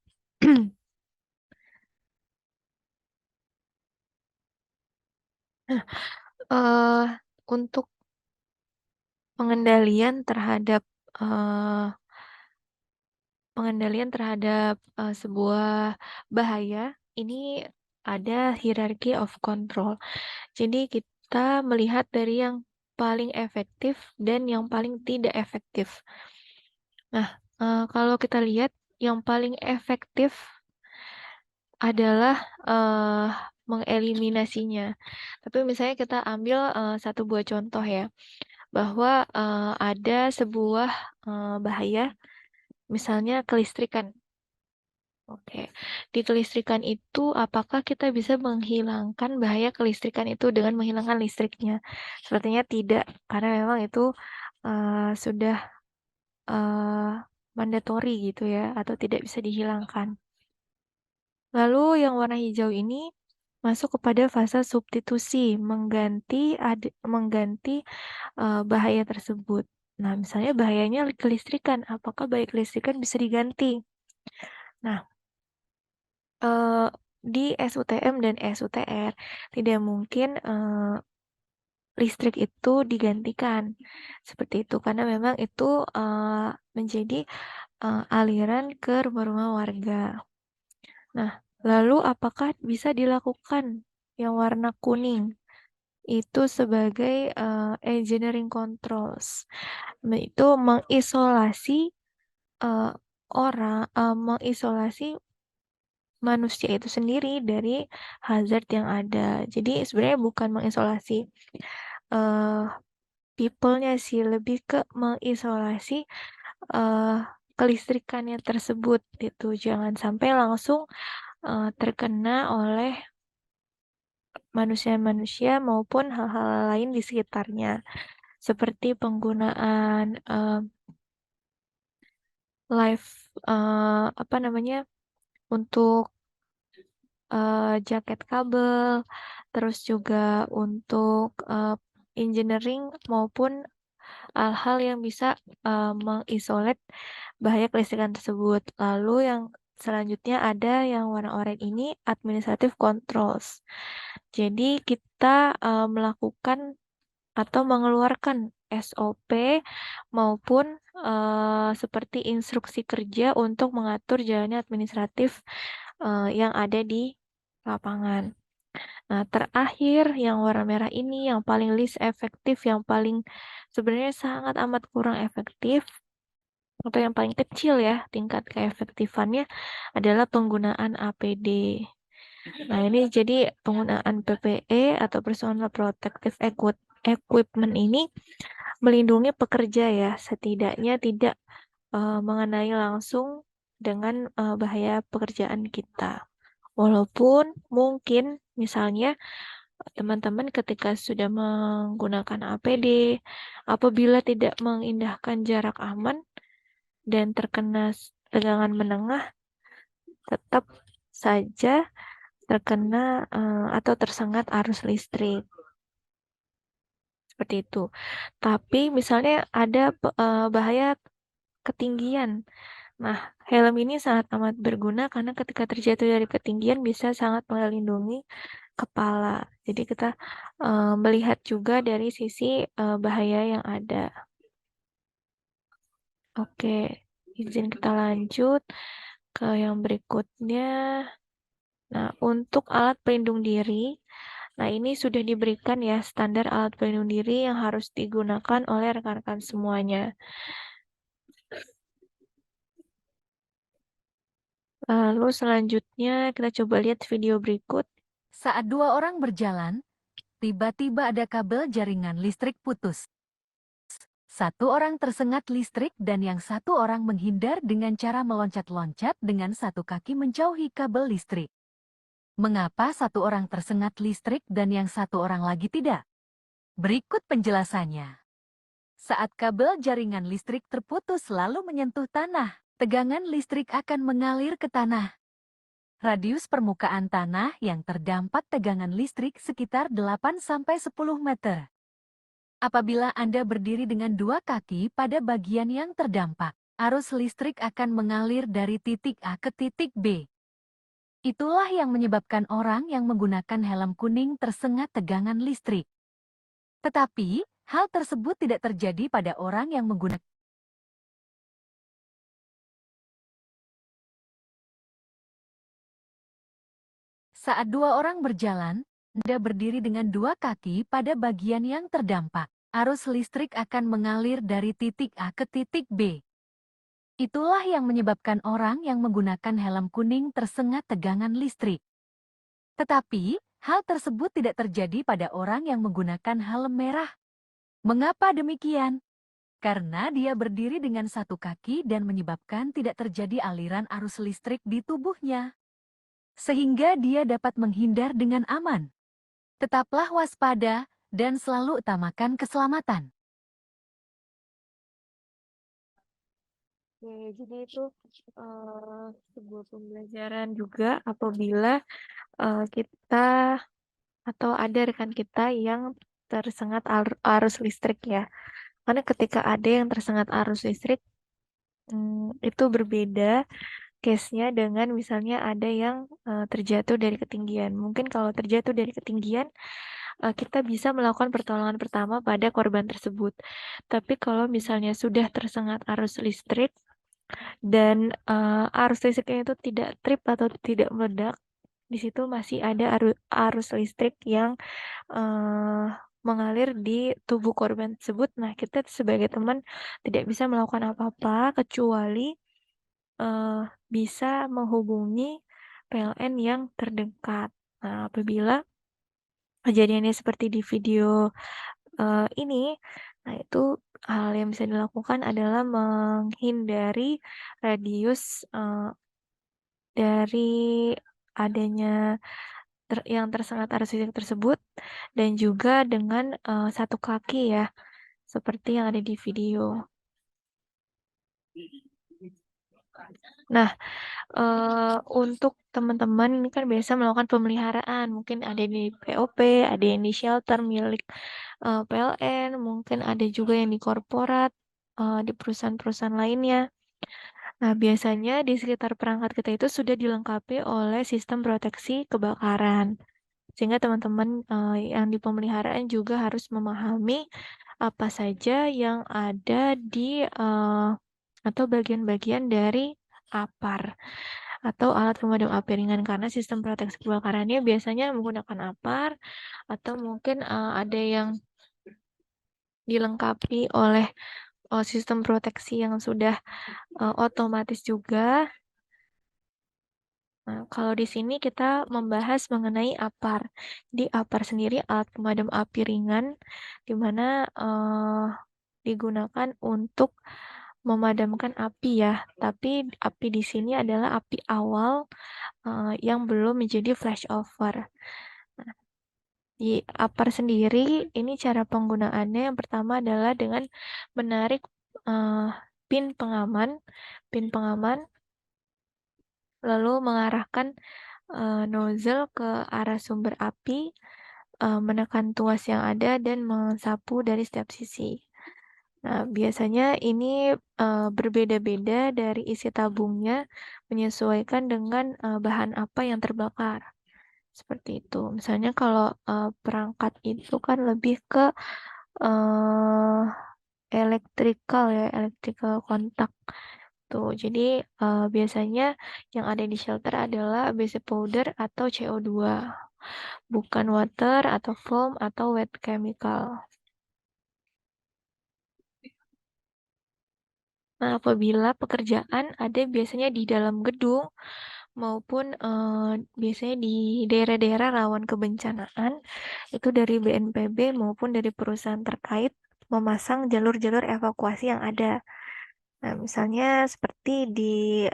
Nah, untuk pengendalian terhadap sebuah bahaya ini ada hierarchy of control. Jadi kita melihat dari yang paling efektif dan yang paling tidak efektif. Nah, kalau kita lihat yang paling efektif adalah mengeliminasinya. Tapi misalnya kita ambil satu buah contoh ya, bahwa ada sebuah bahaya, misalnya kelistrikan. Oke, di kelistrikan itu apakah kita bisa menghilangkan bahaya kelistrikan itu dengan menghilangkan listriknya? Sepertinya tidak, karena memang itu sudah mandatory gitu ya, atau tidak bisa dihilangkan. Lalu yang warna hijau ini masuk kepada fase substitusi, mengganti bahaya tersebut. Nah, misalnya bahayanya kelistrikan, apakah bahaya kelistrikan bisa diganti? Nah, di SUTM dan SUTR tidak mungkin listrik itu digantikan seperti itu karena memang itu menjadi aliran ke rumah-rumah warga. Nah, lalu apakah bisa dilakukan yang warna kuning? Itu sebagai engineering controls. Itu mengisolasi uh, mengisolasi manusia itu sendiri dari hazard yang ada. Jadi sebenarnya bukan mengisolasi uh, people-nya sih, lebih ke mengisolasi uh, kelistrikannya tersebut gitu. Jangan sampai langsung terkena oleh manusia-manusia maupun hal-hal lain di sekitarnya. Seperti penggunaan live apa namanya untuk jaket kabel, terus juga untuk engineering maupun hal-hal yang bisa mengisolat bahaya kelistrikan tersebut. Lalu yang selanjutnya ada yang warna oranye ini administrative controls. Jadi kita melakukan atau mengeluarkan SOP maupun seperti instruksi kerja untuk mengatur jalannya administratif yang ada di lapangan. Nah, terakhir yang warna merah ini yang paling least efektif, yang paling sebenarnya sangat amat kurang efektif atau yang paling kecil ya tingkat keefektifannya adalah penggunaan APD. Nah, ini jadi penggunaan PPE atau Personal Protective Equipment ini melindungi pekerja ya, setidaknya tidak mengenai langsung dengan bahaya pekerjaan kita. Walaupun mungkin misalnya teman-teman ketika sudah menggunakan APD, apabila tidak mengindahkan jarak aman dan terkena tegangan menengah, tetap saja terkena atau tersengat arus listrik. Seperti itu. Tapi misalnya ada bahaya ketinggian. Nah, helm ini sangat amat berguna karena ketika terjatuh dari ketinggian bisa sangat melindungi kepala. Jadi kita melihat juga dari sisi bahaya yang ada. Oke, izin kita lanjut ke yang berikutnya. Nah, untuk alat pelindung diri, nah ini sudah diberikan ya standar alat pelindung diri yang harus digunakan oleh rekan-rekan semuanya. Lalu selanjutnya kita coba lihat video berikut. Saat dua orang berjalan, tiba-tiba ada kabel jaringan listrik putus. Satu orang tersengat listrik dan yang satu orang menghindar dengan cara meloncat-loncat dengan satu kaki menjauhi kabel listrik. Mengapa satu orang tersengat listrik dan yang satu orang lagi tidak? Berikut penjelasannya. Saat kabel jaringan listrik terputus lalu menyentuh tanah, tegangan listrik akan mengalir ke tanah. Radius permukaan tanah yang terdampak tegangan listrik sekitar 8-10 meter. Apabila Anda berdiri dengan dua kaki pada bagian yang terdampak, arus listrik akan mengalir dari titik A ke titik B. Itulah yang menyebabkan orang yang menggunakan helm kuning tersengat tegangan listrik. Tetapi, hal tersebut tidak terjadi pada orang yang menggunakan Saat dua orang berjalan, Anda berdiri dengan dua kaki pada bagian yang terdampak. Arus listrik akan mengalir dari titik A ke titik B. Itulah yang menyebabkan orang yang menggunakan helm kuning tersengat tegangan listrik. Tetapi, hal tersebut tidak terjadi pada orang yang menggunakan helm merah. Mengapa demikian? Karena dia berdiri dengan satu kaki dan menyebabkan tidak terjadi aliran arus listrik di tubuhnya. Sehingga dia dapat menghindar dengan aman. Tetaplah waspada dan selalu utamakan keselamatan. Oke, jadi itu sebuah pembelajaran juga apabila kita atau ada rekan kita yang tersengat arus listrik ya. Karena ketika ada yang tersengat arus listrik, itu berbeda case-nya dengan misalnya ada yang terjatuh dari ketinggian. Mungkin kalau terjatuh dari ketinggian, kita bisa melakukan pertolongan pertama pada korban tersebut. Tapi kalau misalnya sudah tersengat arus listrik dan arus listriknya itu tidak trip atau tidak meledak, di situ masih ada arus listrik yang mengalir di tubuh korban tersebut. Nah, kita sebagai teman tidak bisa melakukan apa-apa kecuali bisa menghubungi PLN yang terdekat. Nah, apabila kejadiannya seperti di video ini, nah itu hal yang bisa dilakukan adalah menghindari radius dari adanya yang tersengat arus listrik tersebut dan juga dengan satu kaki ya, seperti yang ada di video. Nah, untuk teman-teman ini kan biasa melakukan pemeliharaan, mungkin ada di POP, ada yang di shelter milik PLN, mungkin ada juga yang di korporat, di perusahaan-perusahaan lainnya. Nah, biasanya di sekitar perangkat kita itu sudah dilengkapi oleh sistem proteksi kebakaran. Sehingga teman-teman yang di pemeliharaan juga harus memahami apa saja yang ada di atau bagian-bagian dari APAR atau alat pemadam api ringan, karena sistem proteksi kebakarannya biasanya menggunakan APAR atau mungkin ada yang dilengkapi oleh sistem proteksi yang sudah otomatis juga. Nah, kalau di sini kita membahas mengenai APAR. Di APAR sendiri alat pemadam api ringan, di mana digunakan untuk memadamkan api ya. Tapi api di sini adalah api awal yang belum menjadi flashover. Nah, di APAR sendiri, ini cara penggunaannya yang pertama adalah dengan menarik pin pengaman, lalu mengarahkan nozzle ke arah sumber api, menekan tuas yang ada dan mensapu dari setiap sisi. Nah, biasanya ini berbeda-beda dari isi tabungnya, menyesuaikan dengan bahan apa yang terbakar. Seperti itu. Misalnya kalau perangkat itu kan lebih ke uh, electrical kontak. Tuh, jadi biasanya yang ada di shelter adalah basic powder atau CO2, bukan water atau foam atau wet chemical. Nah, apabila pekerjaan ada biasanya di dalam gedung maupun biasanya di daerah-daerah rawan kebencanaan, itu dari BNPB maupun dari perusahaan terkait memasang jalur-jalur evakuasi yang ada. Nah, misalnya seperti di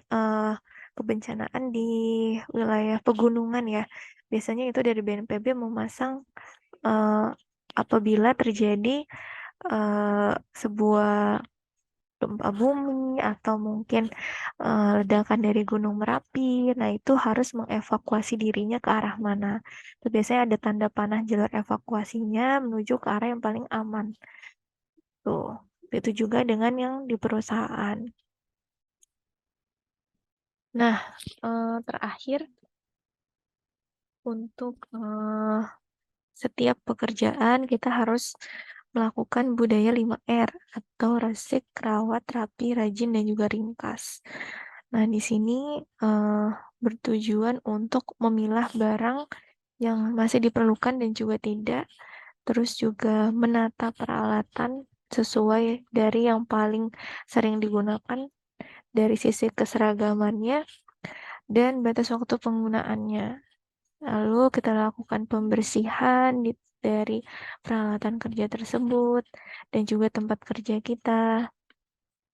kebencanaan di wilayah pegunungan ya, biasanya itu dari BNPB memasang apabila terjadi sebuah gempa bumi atau mungkin ledakan dari Gunung Merapi, nah itu harus mengevakuasi dirinya ke arah mana. Itu biasanya ada tanda panah jalur evakuasinya menuju ke arah yang paling aman. Tuh, itu juga dengan yang di perusahaan. Nah, terakhir untuk setiap pekerjaan kita harus melakukan budaya 5R atau resik, rawat, rapi, rajin, dan juga ringkas. Nah, di sini bertujuan untuk memilah barang yang masih diperlukan dan juga tidak, terus juga menata peralatan sesuai dari yang paling sering digunakan dari sisi keseragamannya dan batas waktu penggunaannya. Lalu kita lakukan pembersihan dari peralatan kerja tersebut dan juga tempat kerja kita,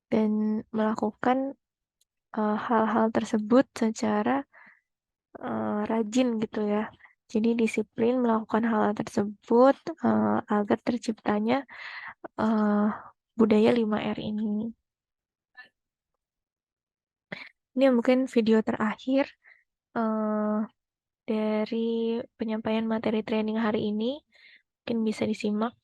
dan melakukan hal-hal tersebut secara rajin gitu ya. Jadi disiplin melakukan hal tersebut agar terciptanya budaya 5R ini. Ini mungkin video terakhir dari penyampaian materi training hari ini. Mungkin bisa disimak.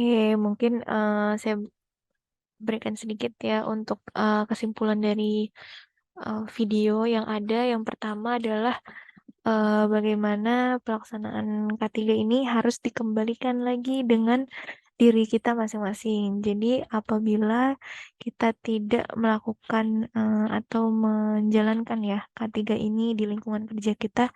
Oke, mungkin saya berikan sedikit ya untuk kesimpulan dari video yang ada. Yang pertama adalah bagaimana pelaksanaan K3 ini harus dikembalikan lagi dengan diri kita masing-masing. Jadi apabila kita tidak melakukan atau menjalankan ya K3 ini di lingkungan kerja kita,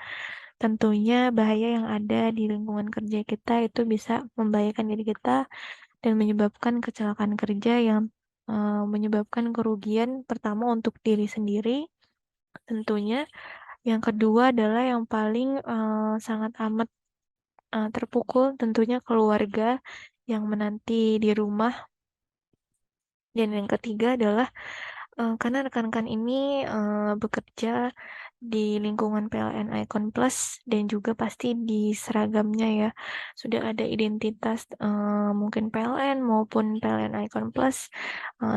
tentunya bahaya yang ada di lingkungan kerja kita itu bisa membahayakan diri kita dan menyebabkan kecelakaan kerja yang menyebabkan kerugian pertama untuk diri sendiri tentunya. Yang kedua adalah yang paling sangat amat terpukul tentunya keluarga yang menanti di rumah. Dan yang ketiga adalah karena rekan-rekan ini bekerja di lingkungan PLN Icon Plus dan juga pasti di seragamnya ya sudah ada identitas mungkin PLN maupun PLN Icon Plus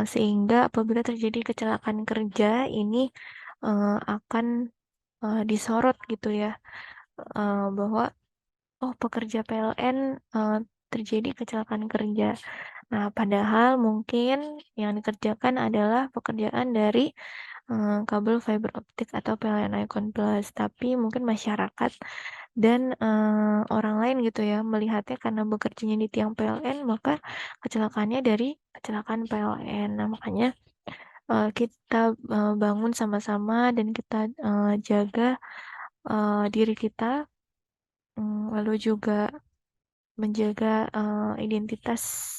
sehingga apabila terjadi kecelakaan kerja ini akan disorot gitu ya bahwa oh pekerja PLN terjadi kecelakaan kerja. Nah, padahal mungkin yang dikerjakan adalah pekerjaan dari kabel fiber optik atau PLN Icon Plus, tapi mungkin masyarakat dan orang lain gitu ya melihatnya karena bekerjanya di tiang PLN maka kecelakaannya dari kecelakaan PLN. Nah, makanya kita bangun sama-sama dan kita jaga diri kita, lalu juga menjaga identitas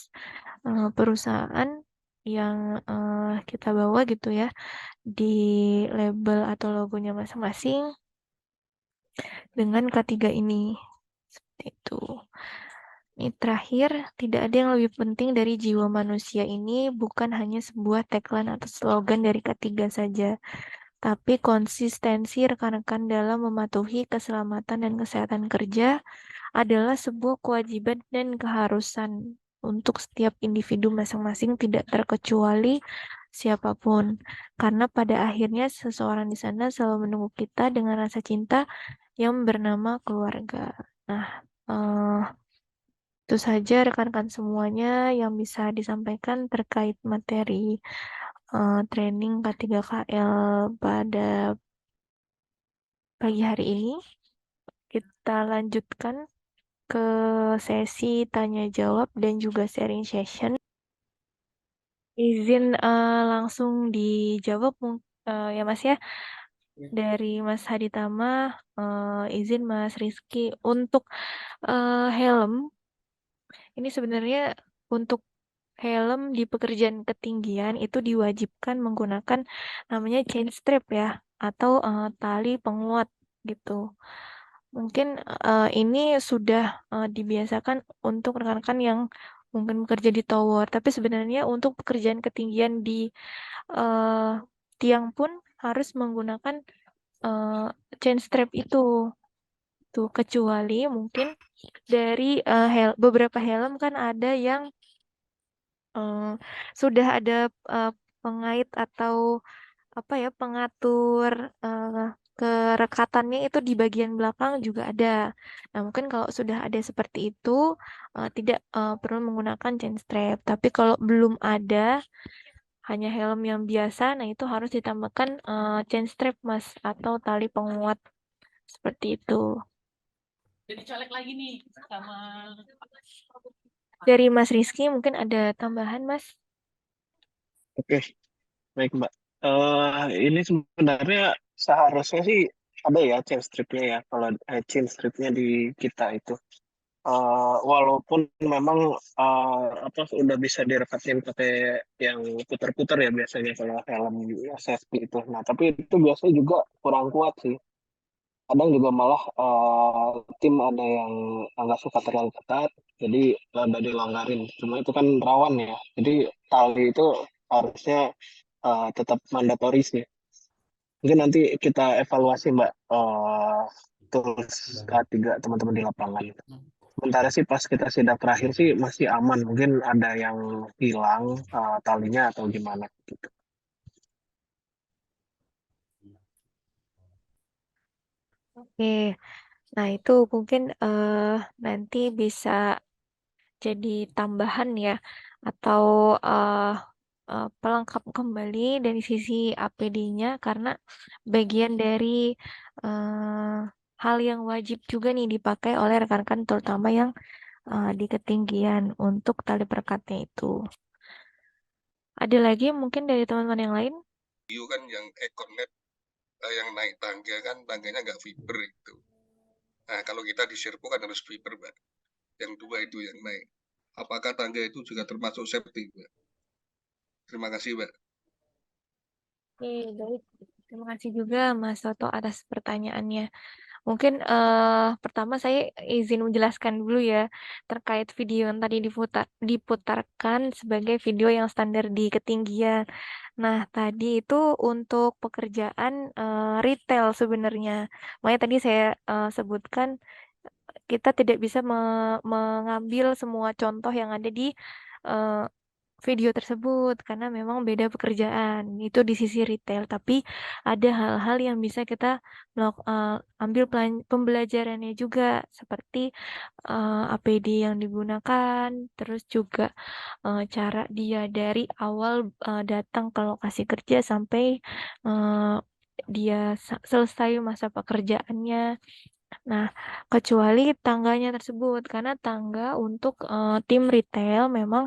perusahaan yang kita bawa gitu ya di label atau logonya masing-masing dengan K3 ini. Seperti itu. Ini terakhir, tidak ada yang lebih penting dari jiwa manusia ini bukan hanya sebuah tagline atau slogan dari K3 saja, tapi konsistensi rekan-rekan dalam mematuhi keselamatan dan kesehatan kerja adalah sebuah kewajiban dan keharusan untuk setiap individu masing-masing tidak terkecuali siapapun. Karena pada akhirnya seseorang di sana selalu menunggu kita dengan rasa cinta yang bernama keluarga. Nah, itu saja rekan-rekan semuanya yang bisa disampaikan terkait materi training K3KL pada pagi hari ini. Kita lanjutkan ke sesi tanya jawab dan juga sharing session. Izin langsung dijawab ya Mas ya. Dari Mas Haditama, izin Mas Rizky untuk helm. Ini sebenarnya untuk helm di pekerjaan ketinggian itu diwajibkan menggunakan namanya chain strap ya, atau tali penguat gitu. Mungkin ini sudah dibiasakan untuk rekan-rekan yang mungkin bekerja di tower, tapi sebenarnya untuk pekerjaan ketinggian di eh, tiang pun harus menggunakan eh, chain strap itu. Tuh, kecuali mungkin dari beberapa helm kan ada yang eh, sudah ada eh, pengait atau apa ya pengatur eh, kerekatannya itu di bagian belakang juga ada. Nah, mungkin kalau sudah ada seperti itu tidak perlu menggunakan chain strap. Tapi kalau belum ada hanya helm yang biasa, nah itu harus ditambahkan chain strap Mas atau tali penguat seperti itu. Jadi colek lagi nih sama Dari Mas Rizky mungkin ada tambahan Mas? Oke, baik Mbak. Ini sebenarnya seharusnya sih ada ya chain stripnya ya, kalau chain stripnya di kita itu. Walaupun memang apa sudah bisa direkatin pakai yang putar-putar ya biasanya kalau helm safety itu. Nah, tapi itu biasanya juga kurang kuat sih. Kadang juga malah tim ada yang nggak suka terlalu ketat, jadi ada dilonggarin. Cuma itu kan rawan ya. Jadi tali itu harusnya tetap mandatoris sih. Mungkin nanti kita evaluasi Mbak tools K3 teman-teman di lapangan. Sementara sih pas kita sidak terakhir sih masih aman. Mungkin ada yang hilang talinya atau gimana gitu. Oke, nah itu mungkin nanti bisa jadi tambahan ya atau pelengkap kembali dari sisi APD-nya karena bagian dari hal yang wajib juga nih dipakai oleh rekan-rekan terutama yang di ketinggian untuk tali perekatnya itu. Ada lagi mungkin dari teman-teman yang lain? Itu kan yang Econet yang naik tangga kan tangganya nggak fiber itu. Nah kalau kita di Sherpo kan harus fiber Mbak. Yang dua itu yang naik. Apakah tangga itu juga termasuk safety Mbak? Terima kasih Mbak. Oke, baik. Terima kasih juga Mas Soto atas pertanyaannya. Mungkin pertama saya izin menjelaskan dulu ya terkait video yang tadi diputarkan sebagai video yang standar di ketinggian. Nah, tadi itu untuk pekerjaan retail sebenarnya. Makanya tadi saya sebutkan kita tidak bisa mengambil semua contoh yang ada di eh, video tersebut karena memang beda pekerjaan itu di sisi retail tapi ada hal-hal yang bisa kita ambil pembelajarannya juga seperti APD yang digunakan terus juga cara dia dari awal datang ke lokasi kerja sampai eh, dia selesai masa pekerjaannya. Nah, kecuali tangganya tersebut karena tangga untuk tim retail memang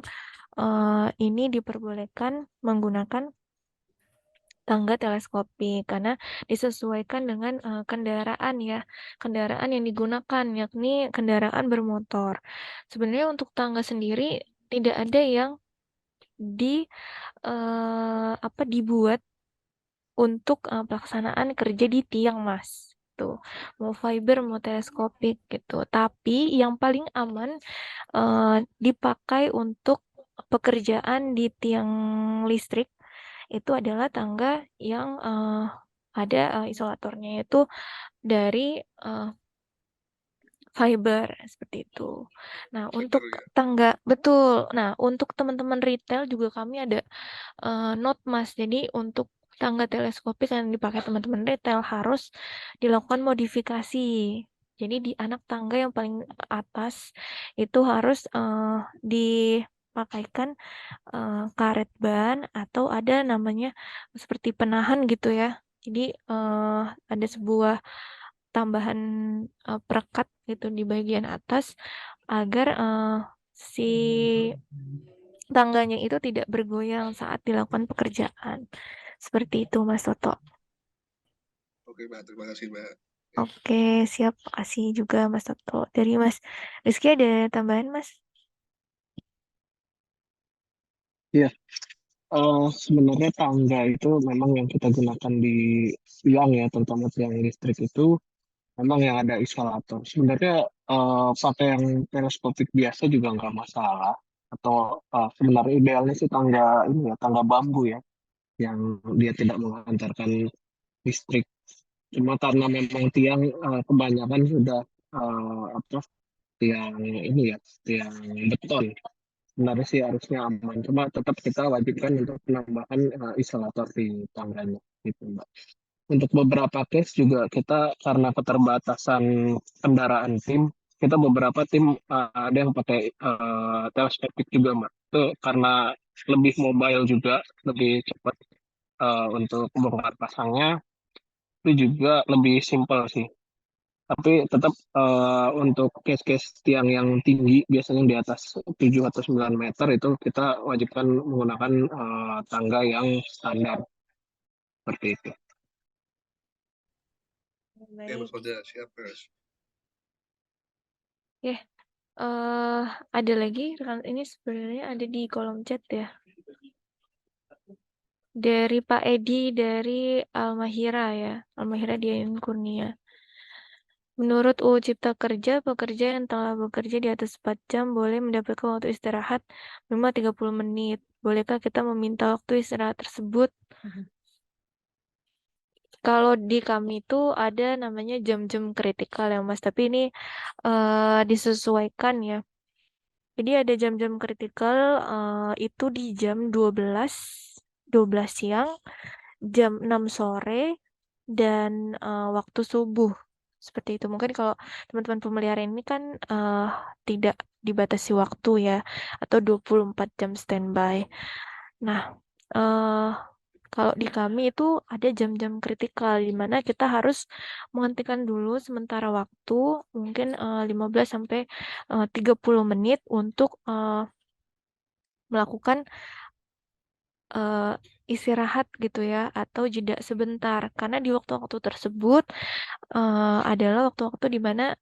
ini diperbolehkan menggunakan tangga teleskopik karena disesuaikan dengan kendaraan ya, kendaraan yang digunakan yakni kendaraan bermotor. Sebenarnya untuk tangga sendiri tidak ada yang dibuat untuk pelaksanaan kerja di tiang, Mas. Tuh, mau fiber, mau teleskopik gitu. Tapi yang paling aman dipakai untuk pekerjaan di tiang listrik itu adalah tangga yang ada isolatornya itu dari fiber seperti itu. Nah, untuk tangga betul. Nah, untuk teman-teman retail juga kami ada note, Mas. Jadi untuk tangga teleskopik yang dipakai teman-teman retail harus dilakukan modifikasi. Jadi di anak tangga yang paling atas itu harus dipakaikan karet ban atau ada namanya seperti penahan gitu ya. Jadi ada sebuah tambahan perekat gitu di bagian atas agar si tangganya itu tidak bergoyang saat dilakukan pekerjaan. Seperti itu, Mas Toto. Oke, Mbak. Terima kasih, Mbak. Oke, siap. Makasih juga, Mas Toto. Dari Mas Rizky ada tambahan, Mas? Iya, sebenarnya tangga itu memang yang kita gunakan di tiang ya, terutama tiang listrik itu memang yang ada isolator. Sebenarnya pakai yang teleskopik biasa juga nggak masalah. Atau sebenarnya idealnya sih tangga ini ya, tangga bambu ya, yang dia tidak mengantarkan listrik. Cuma karena memang tiang kebanyakan sudah apa tiang ini ya, tiang beton. Sebenarnya sih harusnya aman. Cuma tetap kita wajibkan untuk penambahan isolator di tangganya, gitu Mbak. Untuk beberapa case juga kita karena keterbatasan kendaraan tim, kita beberapa tim ada yang pakai teleskopik juga Mbak. Itu karena lebih mobile juga, lebih cepat untuk bongkar pasangnya, itu juga lebih simpel sih. Tapi tetap untuk case-case tiang yang tinggi, biasanya di atas 7 atau 9 meter, itu kita wajibkan menggunakan tangga yang standar. Seperti itu. Ya, Mas Oda. Siap, Mas. Ya, ada lagi ini sebenarnya ada di kolom chat ya. Dari Pak Edi dari Almahira ya, Almahira Dian Kurnia. Menurut UU Cipta Kerja, pekerja yang telah bekerja di atas 4 jam boleh mendapatkan waktu istirahat minimal 30 menit. Bolehkah kita meminta waktu istirahat tersebut? Kalau di kami itu ada namanya jam-jam kritikal ya Mas, tapi ini disesuaikan ya. Jadi ada jam-jam kritikal itu di jam 12 siang, jam 6 sore, dan waktu subuh. Seperti itu. Mungkin kalau teman-teman pemeliharaan ini kan tidak dibatasi waktu ya, atau 24 jam standby. Nah, kalau di kami itu ada jam-jam kritikal di mana kita harus menghentikan dulu sementara waktu mungkin 15 sampai 30 menit untuk melakukan istirahat gitu ya atau jeda sebentar karena di waktu-waktu tersebut adalah waktu-waktu di mana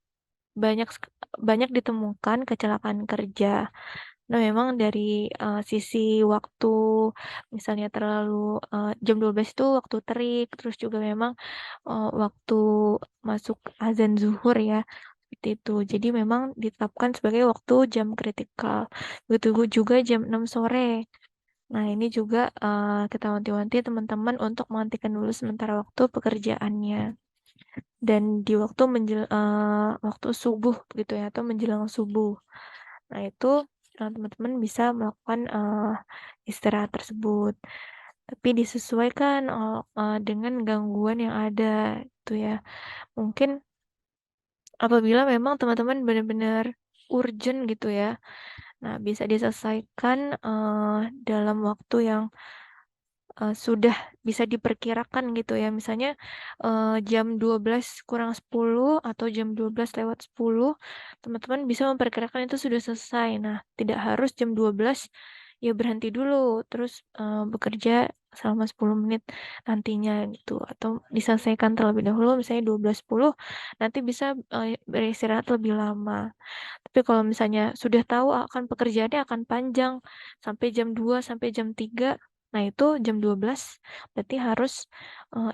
banyak ditemukan kecelakaan kerja. Nah, memang dari sisi waktu misalnya terlalu jam 12 itu waktu terik, terus juga memang waktu masuk azan zuhur ya, seperti itu. Jadi memang ditetapkan sebagai waktu jam kritikal. Begitu juga jam 6 sore. Nah, ini juga kita wanti-wanti teman-teman untuk menghentikan dulu sementara waktu pekerjaannya. Dan di waktu subuh gitu ya, atau menjelang subuh. Nah, itu teman-teman bisa melakukan istirahat tersebut. Tapi disesuaikan dengan gangguan yang ada itu ya. Mungkin apabila memang teman-teman benar-benar urgent gitu ya. Nah, bisa diselesaikan dalam waktu yang sudah bisa diperkirakan gitu ya. Misalnya jam 12 kurang 10 atau jam 12 lewat 10, teman-teman bisa memperkirakan itu sudah selesai. Nah, tidak harus jam 12 ya berhenti dulu, terus bekerja selama 10 menit nantinya gitu, atau diselesaikan terlebih dahulu misalnya 12.10, nanti bisa beristirahat lebih lama. Tapi kalau misalnya sudah tahu akan pekerjaannya akan panjang sampai jam 2 sampai jam 3, nah itu jam 12 berarti harus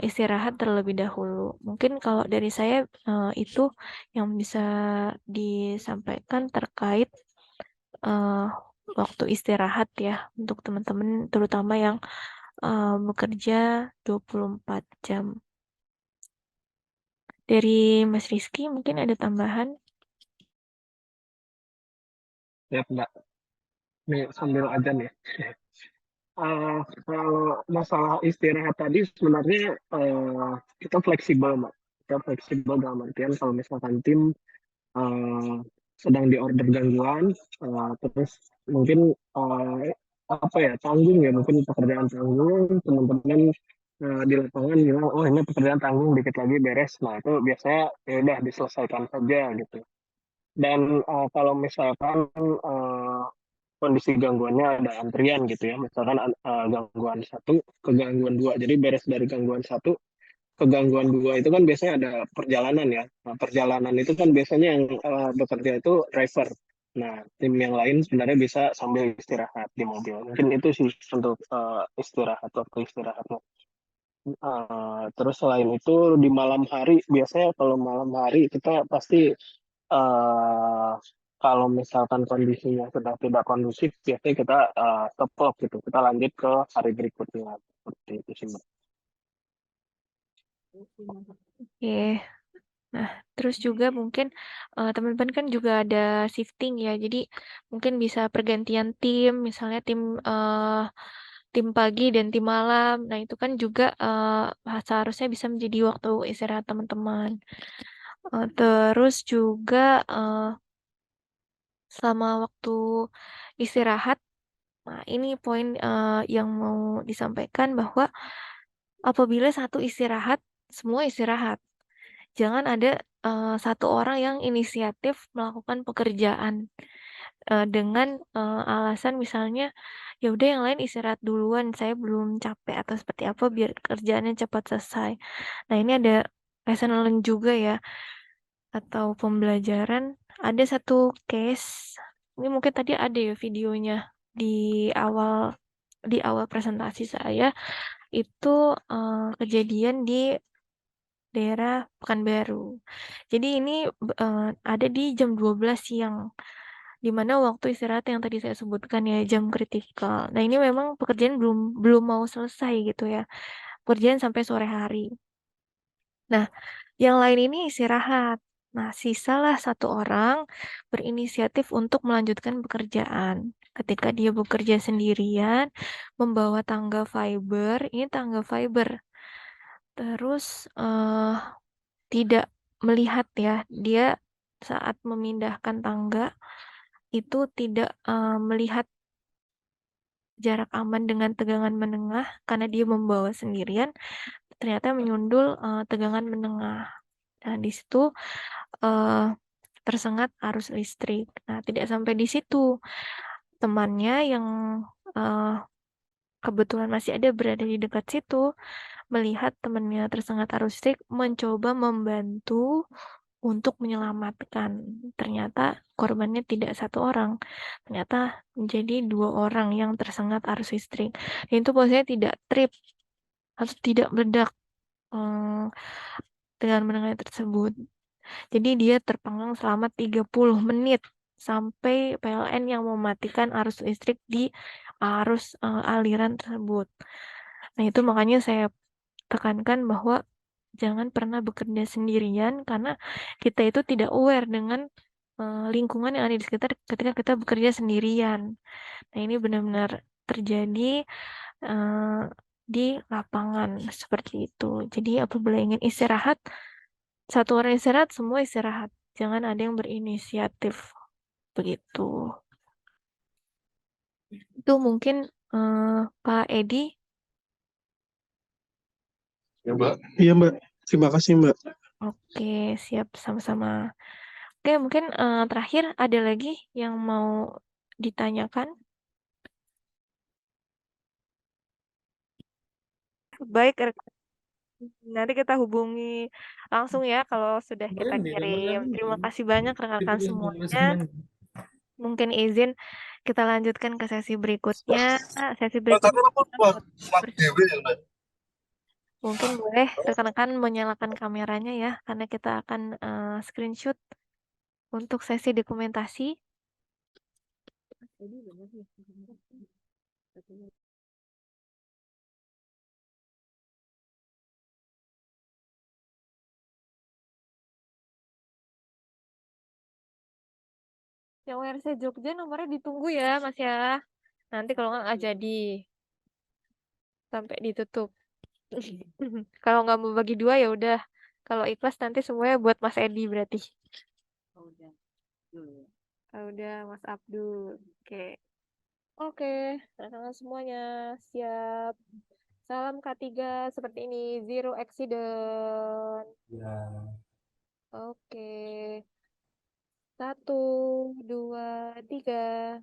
istirahat terlebih dahulu. Mungkin kalau dari saya itu yang bisa disampaikan terkait uh, waktu istirahat ya untuk teman-teman terutama yang bekerja 24 jam. Dari Mas Rizky mungkin ada tambahan? Ya, Mbak. Nih, sambil aja nih. Kalau masalah istirahat tadi sebenarnya kita fleksibel, Mbak. Kita fleksibel dalam artian kalau misalkan tim eh, sedang di order gangguan, terus mungkin apa ya, tanggung ya, mungkin pekerjaan tanggung, teman-teman di lapangan bilang, oh ini pekerjaan tanggung, dikit lagi beres. Nah itu biasanya ya udah diselesaikan saja gitu. Dan kalau misalkan kondisi gangguannya ada antrian gitu ya, misalkan gangguan satu ke gangguan dua, jadi beres dari gangguan satu ke gangguan dua itu kan biasanya ada perjalanan ya. Nah, perjalanan itu kan biasanya yang bekerja itu driver. Nah, tim yang lain sebenarnya bisa sambil istirahat di mobil. Mungkin itu sih untuk istirahat, waktu istirahatnya. Terus selain itu di malam hari, biasanya kalau malam hari kita pasti eh kalau misalkan kondisinya sudah tidak kondusif, biasanya kita stop clock gitu. Kita lanjut ke hari berikutnya. Seperti itu sih, Mbak. Oke. Nah, terus juga mungkin teman-teman kan juga ada shifting ya, jadi mungkin bisa pergantian tim, misalnya tim pagi dan tim malam. Nah, itu kan juga seharusnya bisa menjadi waktu istirahat teman-teman. Terus juga selama waktu istirahat, nah ini poin yang mau disampaikan bahwa apabila satu istirahat, semua istirahat. Jangan ada satu orang yang inisiatif melakukan pekerjaan dengan alasan misalnya ya udah yang lain istirahat duluan, saya belum capek atau seperti apa biar kerjaannya cepat selesai. Nah, ini ada lesson learned juga ya atau pembelajaran. Ada satu case, ini mungkin tadi ada ya videonya di awal di awal presentasi saya itu kejadian di daerah Pekanbaru. Jadi ini ada di jam 12 siang, di mana waktu istirahat yang tadi saya sebutkan ya jam kritikal. Nah ini memang pekerjaan belum belum mau selesai gitu ya, pekerjaan sampai sore hari. Nah yang lain ini istirahat. Nah sisalah satu orang berinisiatif untuk melanjutkan pekerjaan. Ketika dia bekerja sendirian, membawa tangga fiber, ini tangga fiber. Terus tidak melihat ya, dia saat memindahkan tangga itu tidak melihat jarak aman dengan tegangan menengah karena dia membawa sendirian, ternyata menyundul tegangan menengah. Nah, di situ uh, tersengat arus listrik. Nah, tidak sampai di situ. Temannya yang uh, kebetulan masih ada berada di dekat situ, melihat temannya tersengat arus listrik, mencoba membantu untuk menyelamatkan. Ternyata korbannya tidak satu orang, ternyata menjadi 2 orang yang tersengat arus listrik. Dan itu posisinya tidak trip atau tidak meledak dengan menengah tersebut. Jadi dia terpanggang selama 30 menit sampai PLN yang mematikan arus listrik di arus aliran tersebut. Nah, itu makanya saya tekankan bahwa jangan pernah bekerja sendirian karena kita itu tidak aware dengan lingkungan yang ada di sekitar ketika kita bekerja sendirian. Nah, ini benar-benar terjadi di lapangan seperti itu. Jadi apabila ingin istirahat, satu orang istirahat, semua istirahat. Jangan ada yang berinisiatif. Begitu. Itu mungkin Pak Edi. Ya, Mbak. Iya, Mbak. Terima kasih, Mbak. Oke, siap sama-sama. Oke, mungkin terakhir ada lagi yang mau ditanyakan? Baik, nanti kita hubungi langsung ya kalau sudah kita kirim. Terima kasih banyak rekan-rekan semuanya. Mungkin izin kita lanjutkan ke sesi berikutnya. Sesi berikutnya mungkin boleh rekan-rekan menyalakan kameranya ya, karena kita akan screenshot untuk sesi dokumentasi. Yang WRC Jogja nomornya ditunggu ya Mas ya. Nanti kalau nggak jadi sampai ditutup. Kalau nggak mau bagi dua ya udah. Kalau ikhlas nanti semuanya buat Mas Edi berarti. Udah Mas Abdul. Oke. Oke, rekan-rekan semuanya siap. Salam K3 seperti ini, zero accident. Oke. 1, 2, 3.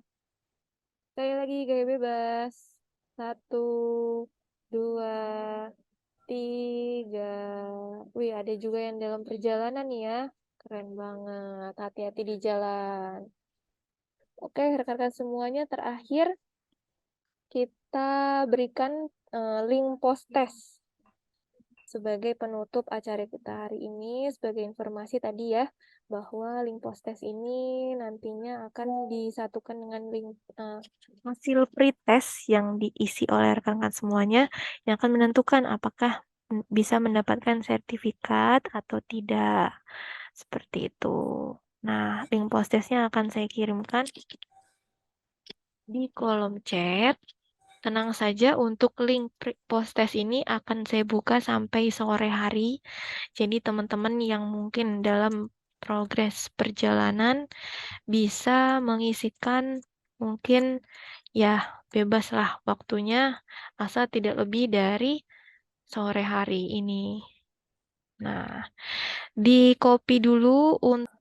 Sekali lagi gaya bebas. 1, 2, 3. Wih, ada juga yang dalam perjalanan nih ya. Keren banget. Hati-hati di jalan. Oke, rekan-rekan semuanya, terakhir kita berikan link post test sebagai penutup acara kita hari ini. Sebagai informasi tadi ya, bahwa link post test ini nantinya akan disatukan dengan link hasil pretest yang diisi oleh rekan-rekan semuanya, yang akan menentukan apakah bisa mendapatkan sertifikat atau tidak. Seperti itu. Nah, link post testnya akan saya kirimkan di kolom chat. Tenang saja, untuk link post test ini akan saya buka sampai sore hari. Jadi teman-teman yang mungkin dalam progres perjalanan bisa mengisikan, mungkin ya bebaslah waktunya, asal tidak lebih dari sore hari ini. Nah, di copy dulu untuk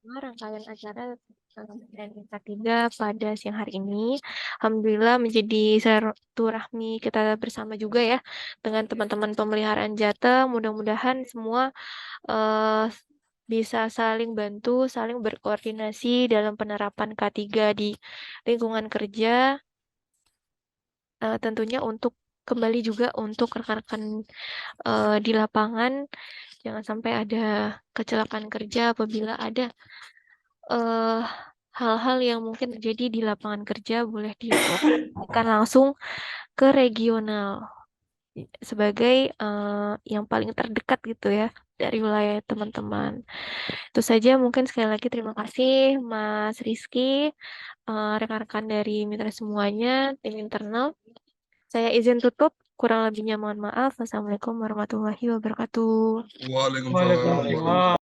rangkaian acara NK3 pada siang hari ini. Alhamdulillah menjadi silaturahmi kita bersama juga ya dengan teman-teman pemeliharaan Jateng. Mudah-mudahan semua bisa saling bantu, saling berkoordinasi dalam penerapan K3 di lingkungan kerja. Tentunya untuk kembali juga untuk rekan-rekan di lapangan, jangan sampai ada kecelakaan kerja apabila ada hal-hal yang mungkin terjadi di lapangan kerja, boleh dilaporkan langsung ke regional sebagai yang paling terdekat gitu ya dari wilayah teman-teman. Itu saja, mungkin sekali lagi terima kasih Mas Rizky, rekan-rekan dari mitra semuanya, tim internal. Saya izin tutup, kurang lebihnya mohon maaf. Wassalamualaikum warahmatullahi wabarakatuh. Waalaikumsalam.